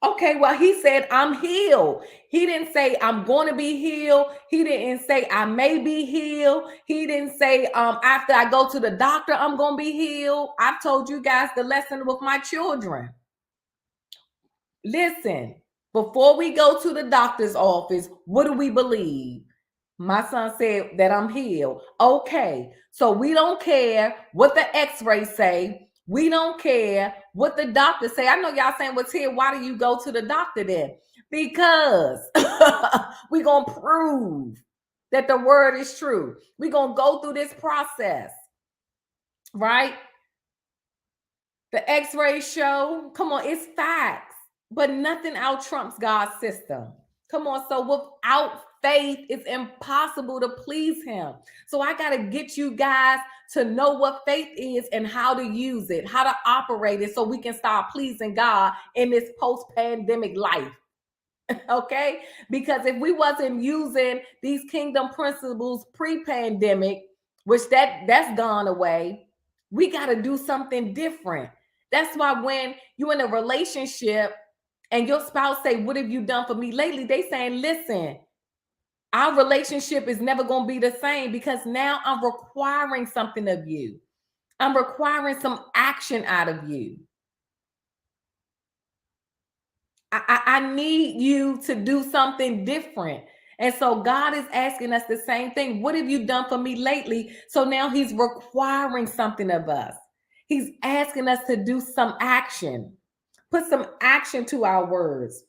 Okay, well, he said, I'm healed. He didn't say, I'm going to be healed. He didn't say, I may be healed. He didn't say, after I go to the doctor, I'm going to be healed. I've told you guys the lesson with my children. Listen, before we go to the doctor's office, what do we believe? My son said that I'm healed. Okay, so we don't care what the x-rays say. We don't care what the doctor say. I know y'all saying, well, Tia, why do you go to the doctor then? Because we're going to prove that the word is true. We're going to go through this process, right? The x-rays show, come on, it's facts, but nothing out trumps God's system. Come on, so without faith, it's impossible to please him. So I got to get you guys to know what faith is and how to use it, how to operate it so we can start pleasing God in this post-pandemic life. Okay? Because if we wasn't using these kingdom principles pre-pandemic, which that's gone away, we got to do something different. That's why when you're in a relationship and your spouse say, what have you done for me lately? They saying, listen, our relationship is never going to be the same because now I'm requiring something of you. I'm requiring some action out of you. I need you to do something different. And so God is asking us the same thing. What have you done for me lately? So now he's requiring something of us. He's asking us to do some action, put some action to our words.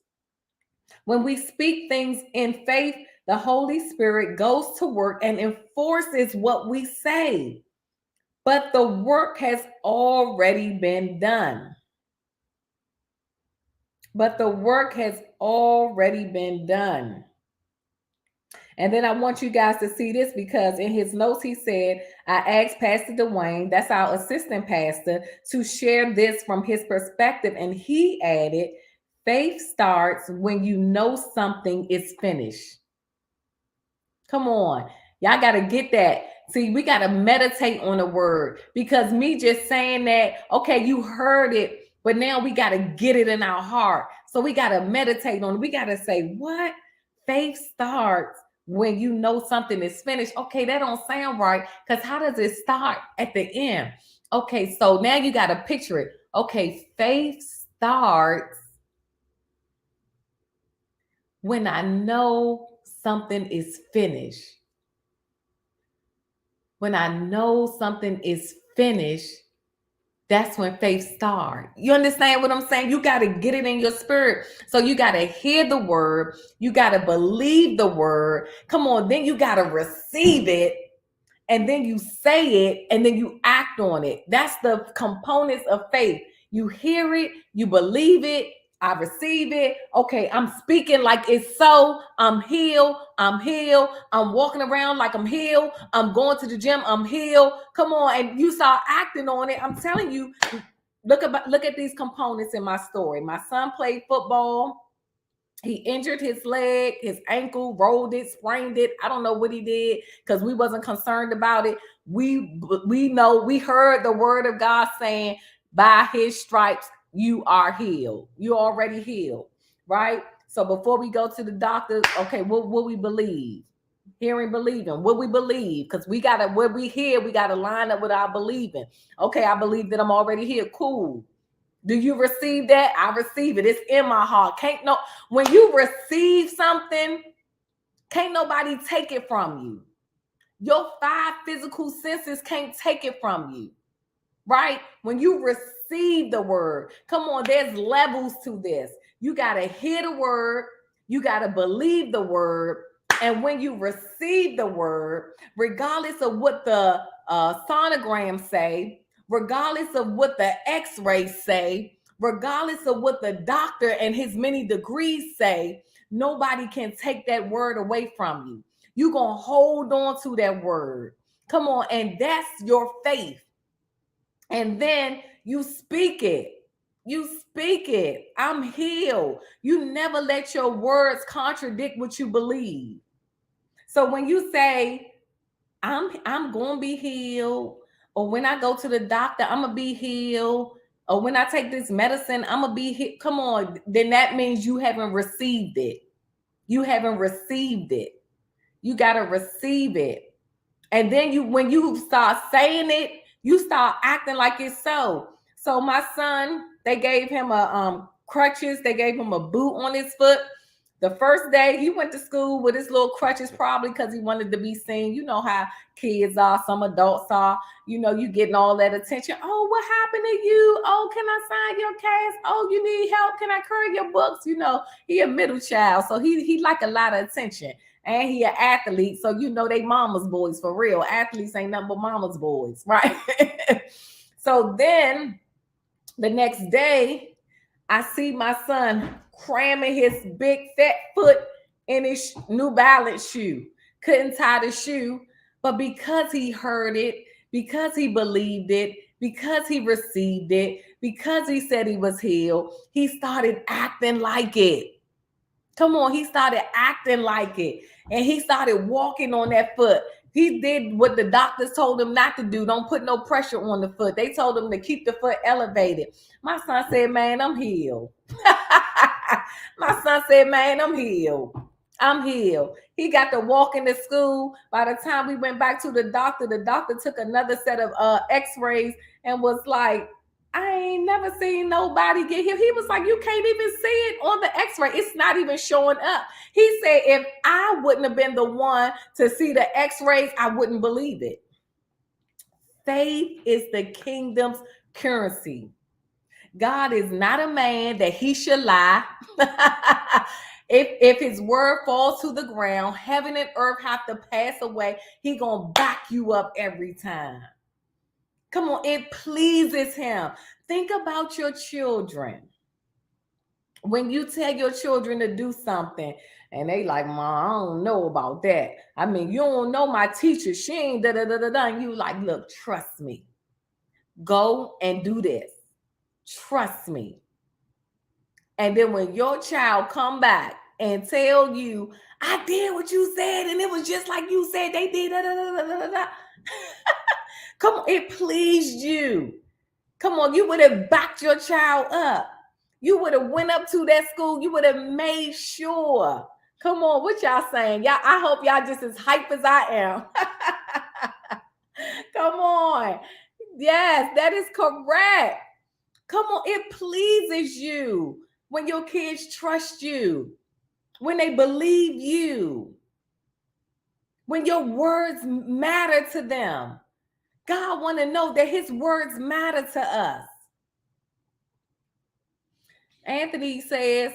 When we speak things in faith, the Holy Spirit goes to work and enforces what we say. But the work has already been done. But the work has already been done. And then I want you guys to see this because in his notes, he said, I asked Pastor Dwayne, that's our assistant pastor, to share this from his perspective. And he added, faith starts when you know something is finished. Come on. Y'all got to get that. See, we got to meditate on the word because me just saying that, okay, you heard it, but now we got to get it in our heart. So we got to meditate on it. We got to say, what? Faith starts when you know something is finished. Okay, that don't sound right because how does it start at the end? Okay, so now you got to picture it. Okay, faith starts when I know something is finished. When I know something is finished, that's when faith starts. You understand what I'm saying? You got to get it in your spirit. So you got to hear the word. You got to believe the word. Come on, then you got to receive it. And then you say it and then you act on it. That's the components of faith. You hear it, you believe it, I receive it. Okay, I'm speaking like it's so. I'm healed. I'm healed. I'm walking around like I'm healed. I'm going to the gym. I'm healed. Come on, and you start acting on it. I'm telling you, look at these components in my story. My son played football. He injured his leg, his ankle, rolled it, sprained it. I don't know what he did because we wasn't concerned about it. We know, we heard the word of God saying, by his stripes, you are healed. You're already healed, right? So before we go to the doctor, okay, what we believe? Hearing, believing. What we believe? Because we got to, what we hear, we got to line up with our believing. Okay, I believe that I'm already here. Cool. Do you receive that? I receive it. It's in my heart. When you receive something, can't nobody take it from you. Your 5 physical senses can't take it from you, right? When you receive the word, come on, there's levels to this. You got to hear the word. You got to believe the word. And when you receive the word, regardless of what the sonograms say, regardless of what the x-rays say, regardless of what the doctor and his many degrees say, nobody can take that word away from you. You're going to hold on to that word. Come on, and that's your faith. And then you speak it. You speak it. I'm healed. You never let your words contradict what you believe. So when you say, I'm going to be healed, or when I go to the doctor, I'm going to be healed, or when I take this medicine, I'm going to be healed. Come on, then that means you haven't received it. You haven't received it. You got to receive it. And then when you start saying it, you start acting like it's so. So my son, they gave him a crutches. They gave him a boot on his foot. The first day he went to school with his little crutches, probably because he wanted to be seen. You know how kids are, some adults are. You know, you getting all that attention. Oh, what happened to you? Oh, can I sign your cast? Oh, you need help? Can I carry your books? You know, he a middle child, so he like a lot of attention. And he an athlete, so you know they mama's boys for real. Athletes ain't nothing but mama's boys, right? So then the next day, I see my son cramming his big fat foot in his New Balance shoe. Couldn't tie the shoe, but because he heard it, because he believed it, because he received it, because he said he was healed, he started acting like it. Come on, he started acting like it. And he started walking on that foot. He did what the doctors told him not to do. Don't put no pressure on the foot. They told him to keep the foot elevated. My son said, man, I'm healed. My son said, man, I'm healed. I'm healed. He got to walk into school. By the time we went back to the doctor took another set of x-rays and was like, I ain't never seen nobody get healed. He was like, you can't even see it on the x-ray. It's not even showing up. He said, if I wouldn't have been the one to see the x-rays, I wouldn't believe it. Faith is the kingdom's currency. God is not a man that he should lie. If his word falls to the ground, heaven and earth have to pass away. He gonna back you up every time. Come on, it pleases him. Think about your children. When you tell your children to do something and they like, Mom, I don't know about that. I mean, you don't know my teacher. She ain't da-da-da-da-da. And you like, look, trust me. Go and do this. Trust me. And then when your child come back and tell you, I did what you said and it was just like you said, they did da-da-da-da-da-da. Come on, it pleased you. Come on, you would have backed your child up. You would have went up to that school. You would have made sure. Come on, what y'all saying? Y'all, I hope y'all just as hype as I am. Come on. Yes, that is correct. Come on, it pleases you when your kids trust you, when they believe you, when your words matter to them. God want to know that his words matter to us. Anthony says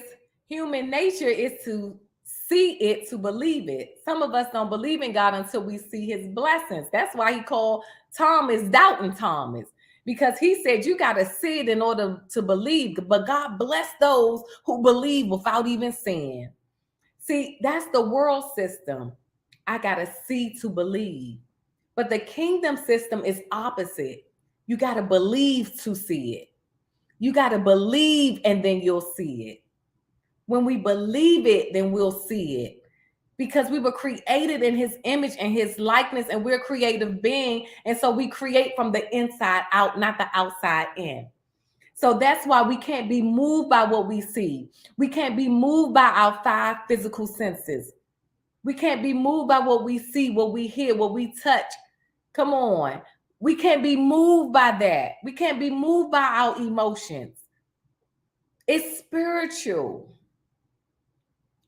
human nature is to see it, to believe it. Some of us don't believe in God until we see his blessings. That's why he called Thomas Doubting Thomas, because he said you got to see it in order to believe. But God bless those who believe without even seeing. See, that's the world system. I got to see to believe. But the kingdom system is opposite. You got to believe to see it. You got to believe and then you'll see it. When we believe it, then we'll see it. Because we were created in his image and his likeness, and we're a creative being. And so we create from the inside out, not the outside in. So that's why we can't be moved by what we see. We can't be moved by our 5 physical senses. We can't be moved by what we see, what we hear, what we touch. Come on. We can't be moved by that. We can't be moved by our emotions. It's spiritual.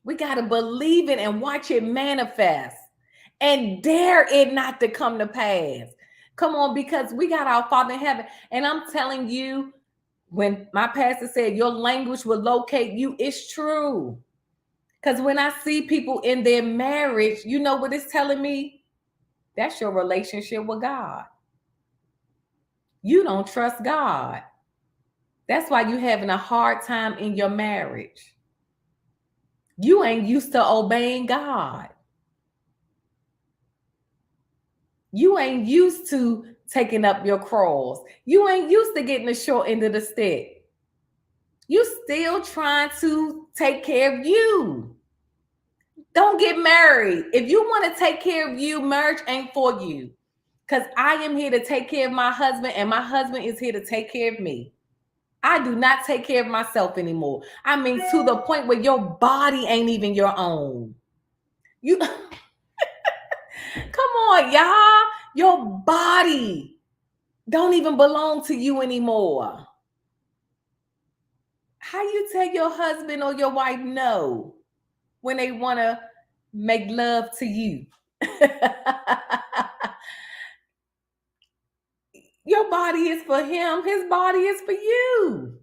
We got to believe it and watch it manifest and dare it not to come to pass. Come on, because we got our Father in heaven. And I'm telling you, when my pastor said your language will locate you, it's true. Because when I see people in their marriage, you know what it's telling me? That's your relationship with God. You don't trust God. That's why you're having a hard time in your marriage. You ain't used to obeying God. You ain't used to taking up your cross. You ain't used to getting the short end of the stick. You still trying to take care of you. Don't get married. If you want to take care of you, marriage ain't for you. Because I am here to take care of my husband, and my husband is here to take care of me. I do not take care of myself anymore. I mean, to the point where your body ain't even your own. You come on, y'all. Your body don't even belong to you anymore. How you tell your husband or your wife no? when they want to make love to you. Your body is for him, his body is for you.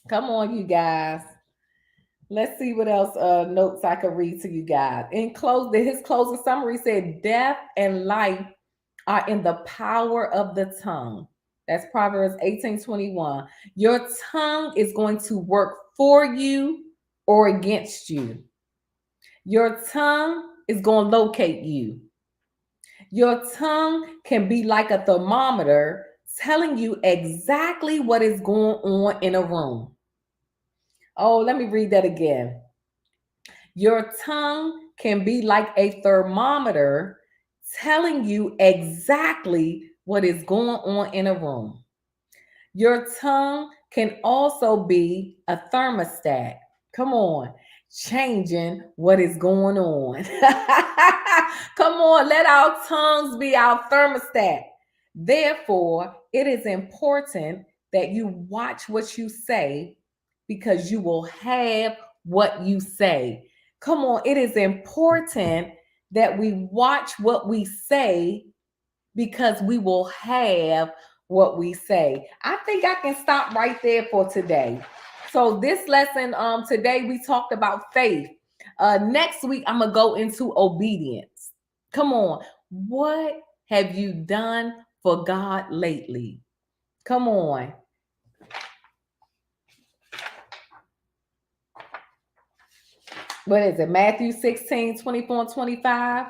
Come on, you guys. Let's see what else notes I can read to you guys. His closing summary said, "Death and life are in the power of the tongue." That's Proverbs 18:21. Your tongue is going to work for you or against you. Your tongue is going to locate you. Your tongue can be like a thermometer telling you exactly what is going on in a room. Oh, let me read that again. Your tongue can be like a thermometer telling you exactly what is going on in a room. Your tongue can also be a thermostat. Come on, changing what is going on. Come on, let our tongues be our thermostat. Therefore, it is important that you watch what you say because you will have what you say. Come on, it is important that we watch what we say because we will have what we say. I think I can stop right there for today. So this lesson, today we talked about faith. Next week, I'm gonna go into obedience. Come on, what have you done for God lately? Come on. What is it? Matthew 16:24 and 25.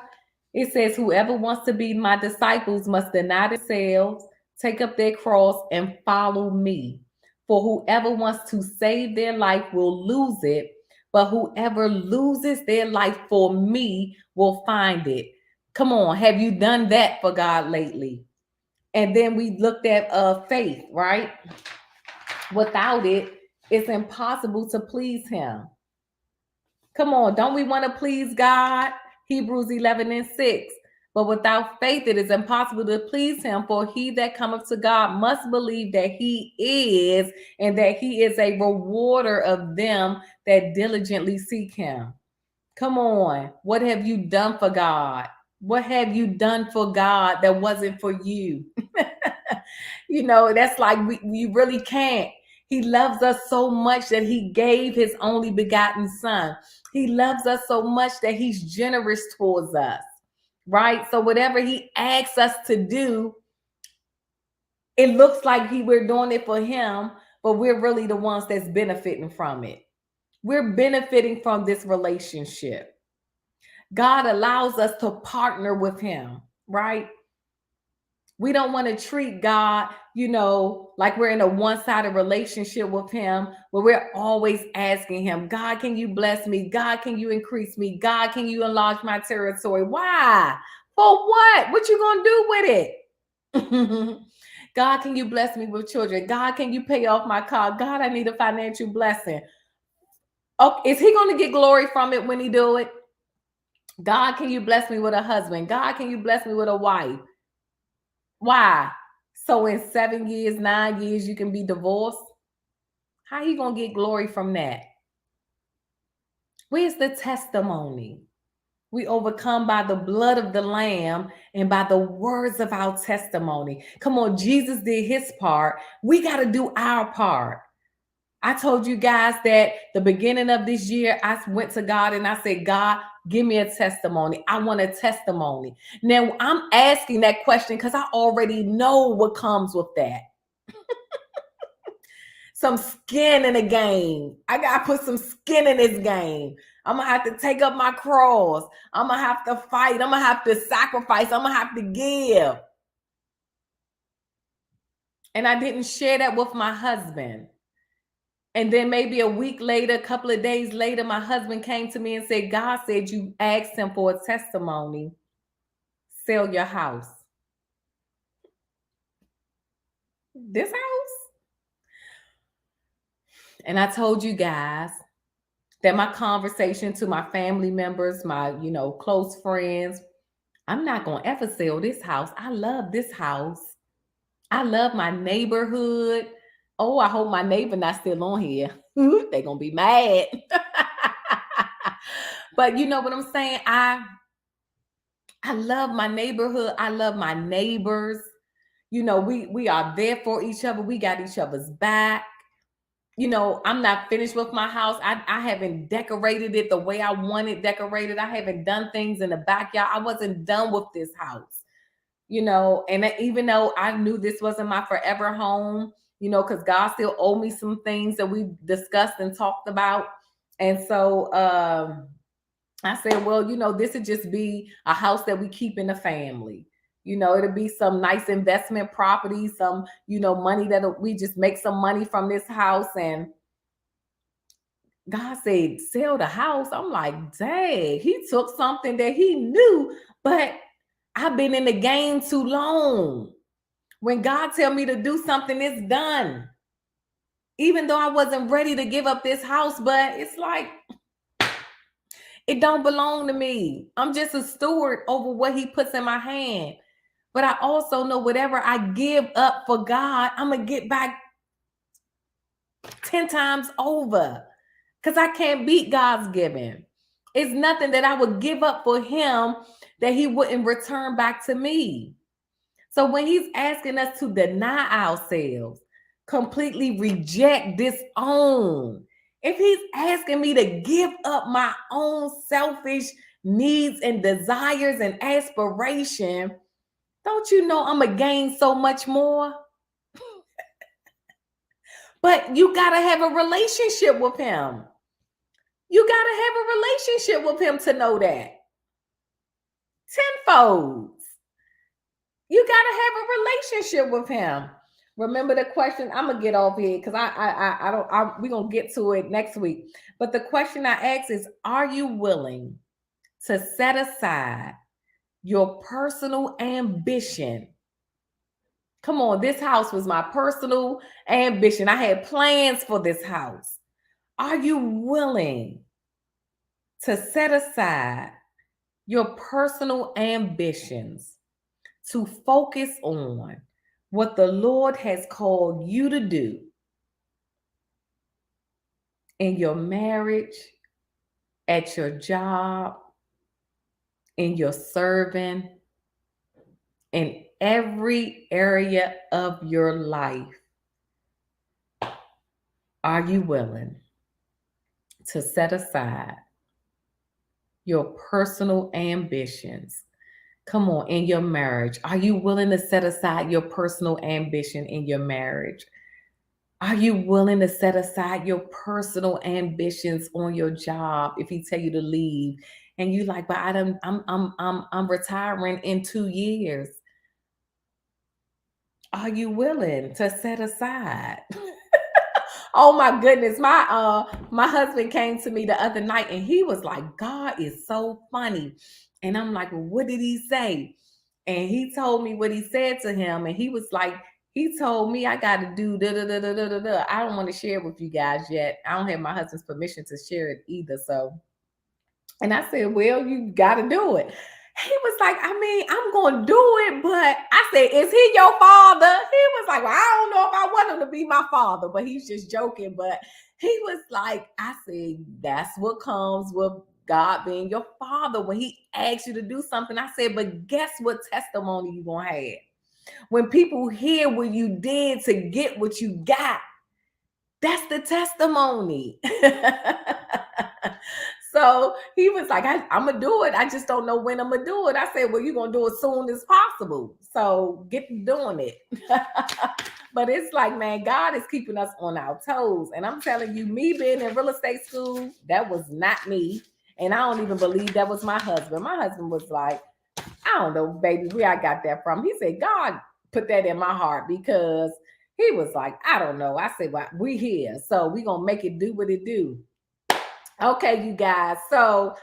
It says, "Whoever wants to be my disciples must deny themselves, take up their cross, and follow me. For whoever wants to save their life will lose it, but whoever loses their life for me will find it." Come on, have you done that for God lately? And then we looked at faith, right? Without it, it's impossible to please him. Come on, don't we want to please God? Hebrews 11:6. But without faith, it is impossible to please him. For he that cometh to God must believe that he is, and that he is a rewarder of them that diligently seek him. Come on, what have you done for God? What have you done for God that wasn't for you? You know, that's like we really can't. He loves us so much that he gave his only begotten son. He loves us so much that he's generous towards us, right? So whatever he asks us to do, it looks like we're doing it for him, but we're really the ones that's benefiting from it. We're benefiting from this relationship. God allows us to partner with him, right? We don't want to treat God, like we're in a one-sided relationship with him, where we're always asking him, "God, can you bless me? God, can you increase me? God, can you enlarge my territory?" Why? For what? What you gonna do with it? "God, can you bless me with children? God, can you pay off my car? God, I need a financial blessing." Oh, is he gonna get glory from it when he do it? "God, can you bless me with a husband? God, can you bless me with a wife?" Why? So in 7 years, 9 years, you can be divorced? How you gonna get glory from that? Where's the testimony? We overcome by the blood of the Lamb and by the words of our testimony. Come on, Jesus did his part. We got to do our part. I told you guys that the beginning of this year, I went to God and I said, "God, give me a testimony. I want a testimony." Now, I'm asking that question because I already know what comes with that. Some skin in the game. I got to put some skin in this game. I'm going to have to take up my cross. I'm going to have to fight. I'm going to have to sacrifice. I'm going to have to give. And I didn't share that with my husband. And then maybe a week later, a couple of days later, my husband came to me and said, "God said you asked him for a testimony. Sell your house." This house? And I told you guys that my conversation to my family members, my, close friends, I'm not going to ever sell this house. I love this house. I love my neighborhood. Oh, I hope my neighbor not still on here. They're going to be mad. But you know what I'm saying? I love my neighborhood. I love my neighbors. You know, we are there for each other. We got each other's back. You know, I'm not finished with my house. I haven't decorated it the way I want it decorated. I haven't done things in the backyard. I wasn't done with this house, you know. And even though I knew this wasn't my forever home, you know, because God still owed me some things that we discussed and talked about. And so I said, well, you know, this would just be a house that we keep in the family. You know, it'll be some nice investment property, some, you know, money that we just make some money from this house. And God said, sell the house. I'm like, dang, he took something that he knew, but I've been in the game too long. When God tell me to do something, it's done. Even though I wasn't ready to give up this house, but it's like, it don't belong to me. I'm just a steward over what he puts in my hand. But I also know whatever I give up for God, I'm going to get back 10 times over. Because I can't beat God's giving. It's nothing that I would give up for him that he wouldn't return back to me. So when he's asking us to deny ourselves, completely reject, disown, if he's asking me to give up my own selfish needs and desires and aspiration, don't you know I'm going to gain so much more? But you got to have a relationship with him. You got to have a relationship with him to know that. Tenfold. You got to have a relationship with him. Remember the question, I'm going to get off here because we're going to get to it next week. But the question I ask is, are you willing to set aside your personal ambition? Come on, this house was my personal ambition. I had plans for this house. Are you willing to set aside your personal ambitions to focus on what the Lord has called you to do in your marriage, at your job, in your serving, in every area of your life? Are you willing to set aside your personal ambitions? Come on, in your marriage. Are you willing to set aside your personal ambition in your marriage? Are you willing to set aside your personal ambitions on your job if he tell you to leave and you like, but I'm retiring in 2 years? Are you willing to set aside? Oh my goodness. My husband came to me the other night and he was like, God is so funny. And I'm like, well, what did he say? And he told me what he said to him. And he was like, he told me I got to do da da da da da da da. I don't want to share it with you guys yet. I don't have my husband's permission to share it either. So, and I said, well, you got to do it. He was like, I mean, I'm going to do it, but I said, is he your father? He was like, well, I don't know if I want him to be my father, but he's just joking. But he was like, I said, that's what comes with God being your father. When he asks you to do something, I said, but guess what testimony you going to have? When people hear what you did to get what you got, that's the testimony. So he was like, I'm going to do it. I just don't know when I'm going to do it. I said, well, you're going to do it as soon as possible. So get doing it. But it's like, man, God is keeping us on our toes. And I'm telling you, me being in real estate school, that was not me. And I don't even believe that was my husband. My husband was like, I don't know, baby, where I got that from. He said, God put that in my heart because he was like, I don't know. I said, well, we here. So we going to make it do what it do. Okay, you guys. So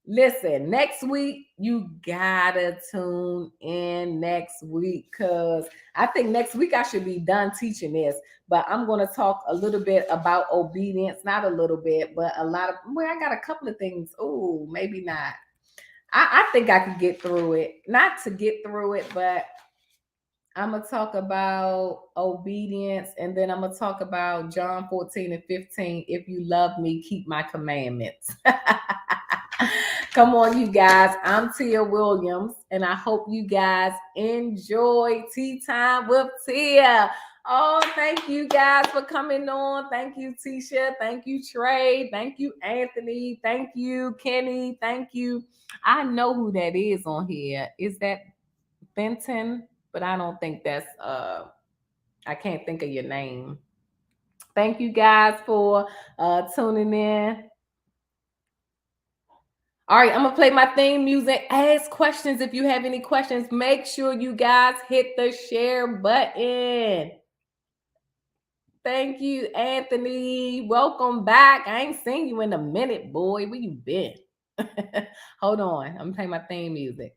listen, next week, you gotta tune in next week because I think next week I should be done teaching this. But I'm going to talk a little bit about obedience. Not a little bit, but a lot of, well, I got a couple of things. Oh, maybe not. I think I could get through it. Not to get through it, but I'm going to talk about obedience, and then I'm going to talk about John 14 and 15. If you love me, keep my commandments. Come on, you guys. I'm Tia Williams, and I hope you guys enjoy Tea Time with Tia. Oh, thank you guys for coming on. Thank you, Tisha. Thank you, Trey. Thank you, Anthony. Thank you, Kenny. Thank you. I know who that is on here. Is that Benton? But I don't think that's I can't think of your name. Thank you guys for tuning in. All right, I'm gonna play my theme music. Ask questions if you have any questions. Make sure you guys hit the share button. Thank you, Anthony. Welcome back. I ain't seen you in a minute, boy. Where you been? Hold on. I'm gonna play my theme music.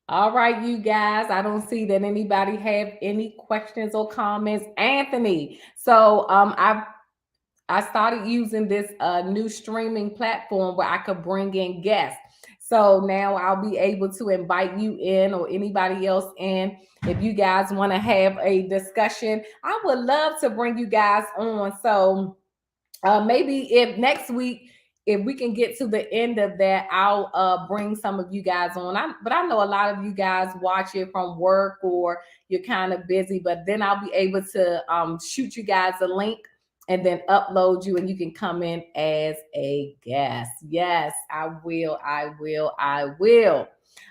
All right, you guys. I don't see that anybody have any questions or comments. Anthony. So I started using this new streaming platform where I could bring in guests. So now I'll be able to invite you in or anybody else in. If you guys want to have a discussion, I would love to bring you guys on. So maybe if next week, if we can get to the end of that, I'll bring some of you guys on. But I know a lot of you guys watch it from work or you're kind of busy, but then I'll be able to shoot you guys a link and then upload you and you can come in as a guest. Yes, I will.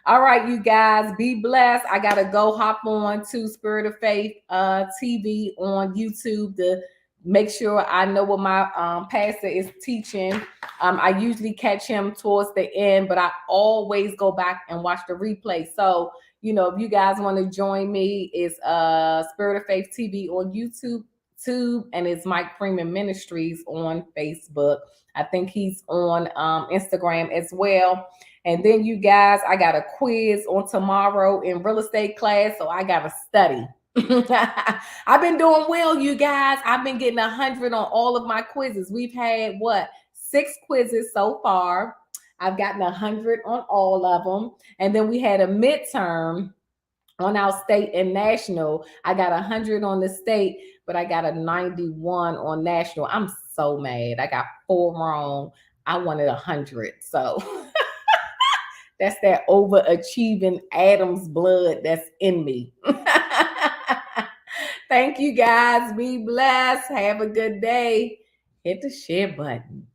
All right, you guys, be blessed. I got to go hop on to Spirit of Faith TV on YouTube to make sure I know what my pastor is teaching. I usually catch him towards the end, but I always go back and watch the replay. So, if you guys want to join me, it's Spirit of Faith TV on YouTube, and it's Mike Freeman Ministries on Facebook. I think he's on Instagram as well. And then you guys, I got a quiz on tomorrow in real estate class, so I got to study. I've been doing well, you guys. I've been getting 100 on all of my quizzes. We've had 6 quizzes so far. I've gotten 100 on all of them. And then we had a midterm on our state and national. I got 100 on the state, but I got a 91 on national. I'm so mad. I got 4 wrong. I wanted 100. So that's that overachieving Adam's blood that's in me. Thank you guys. Be blessed. Have a good day. Hit the share button.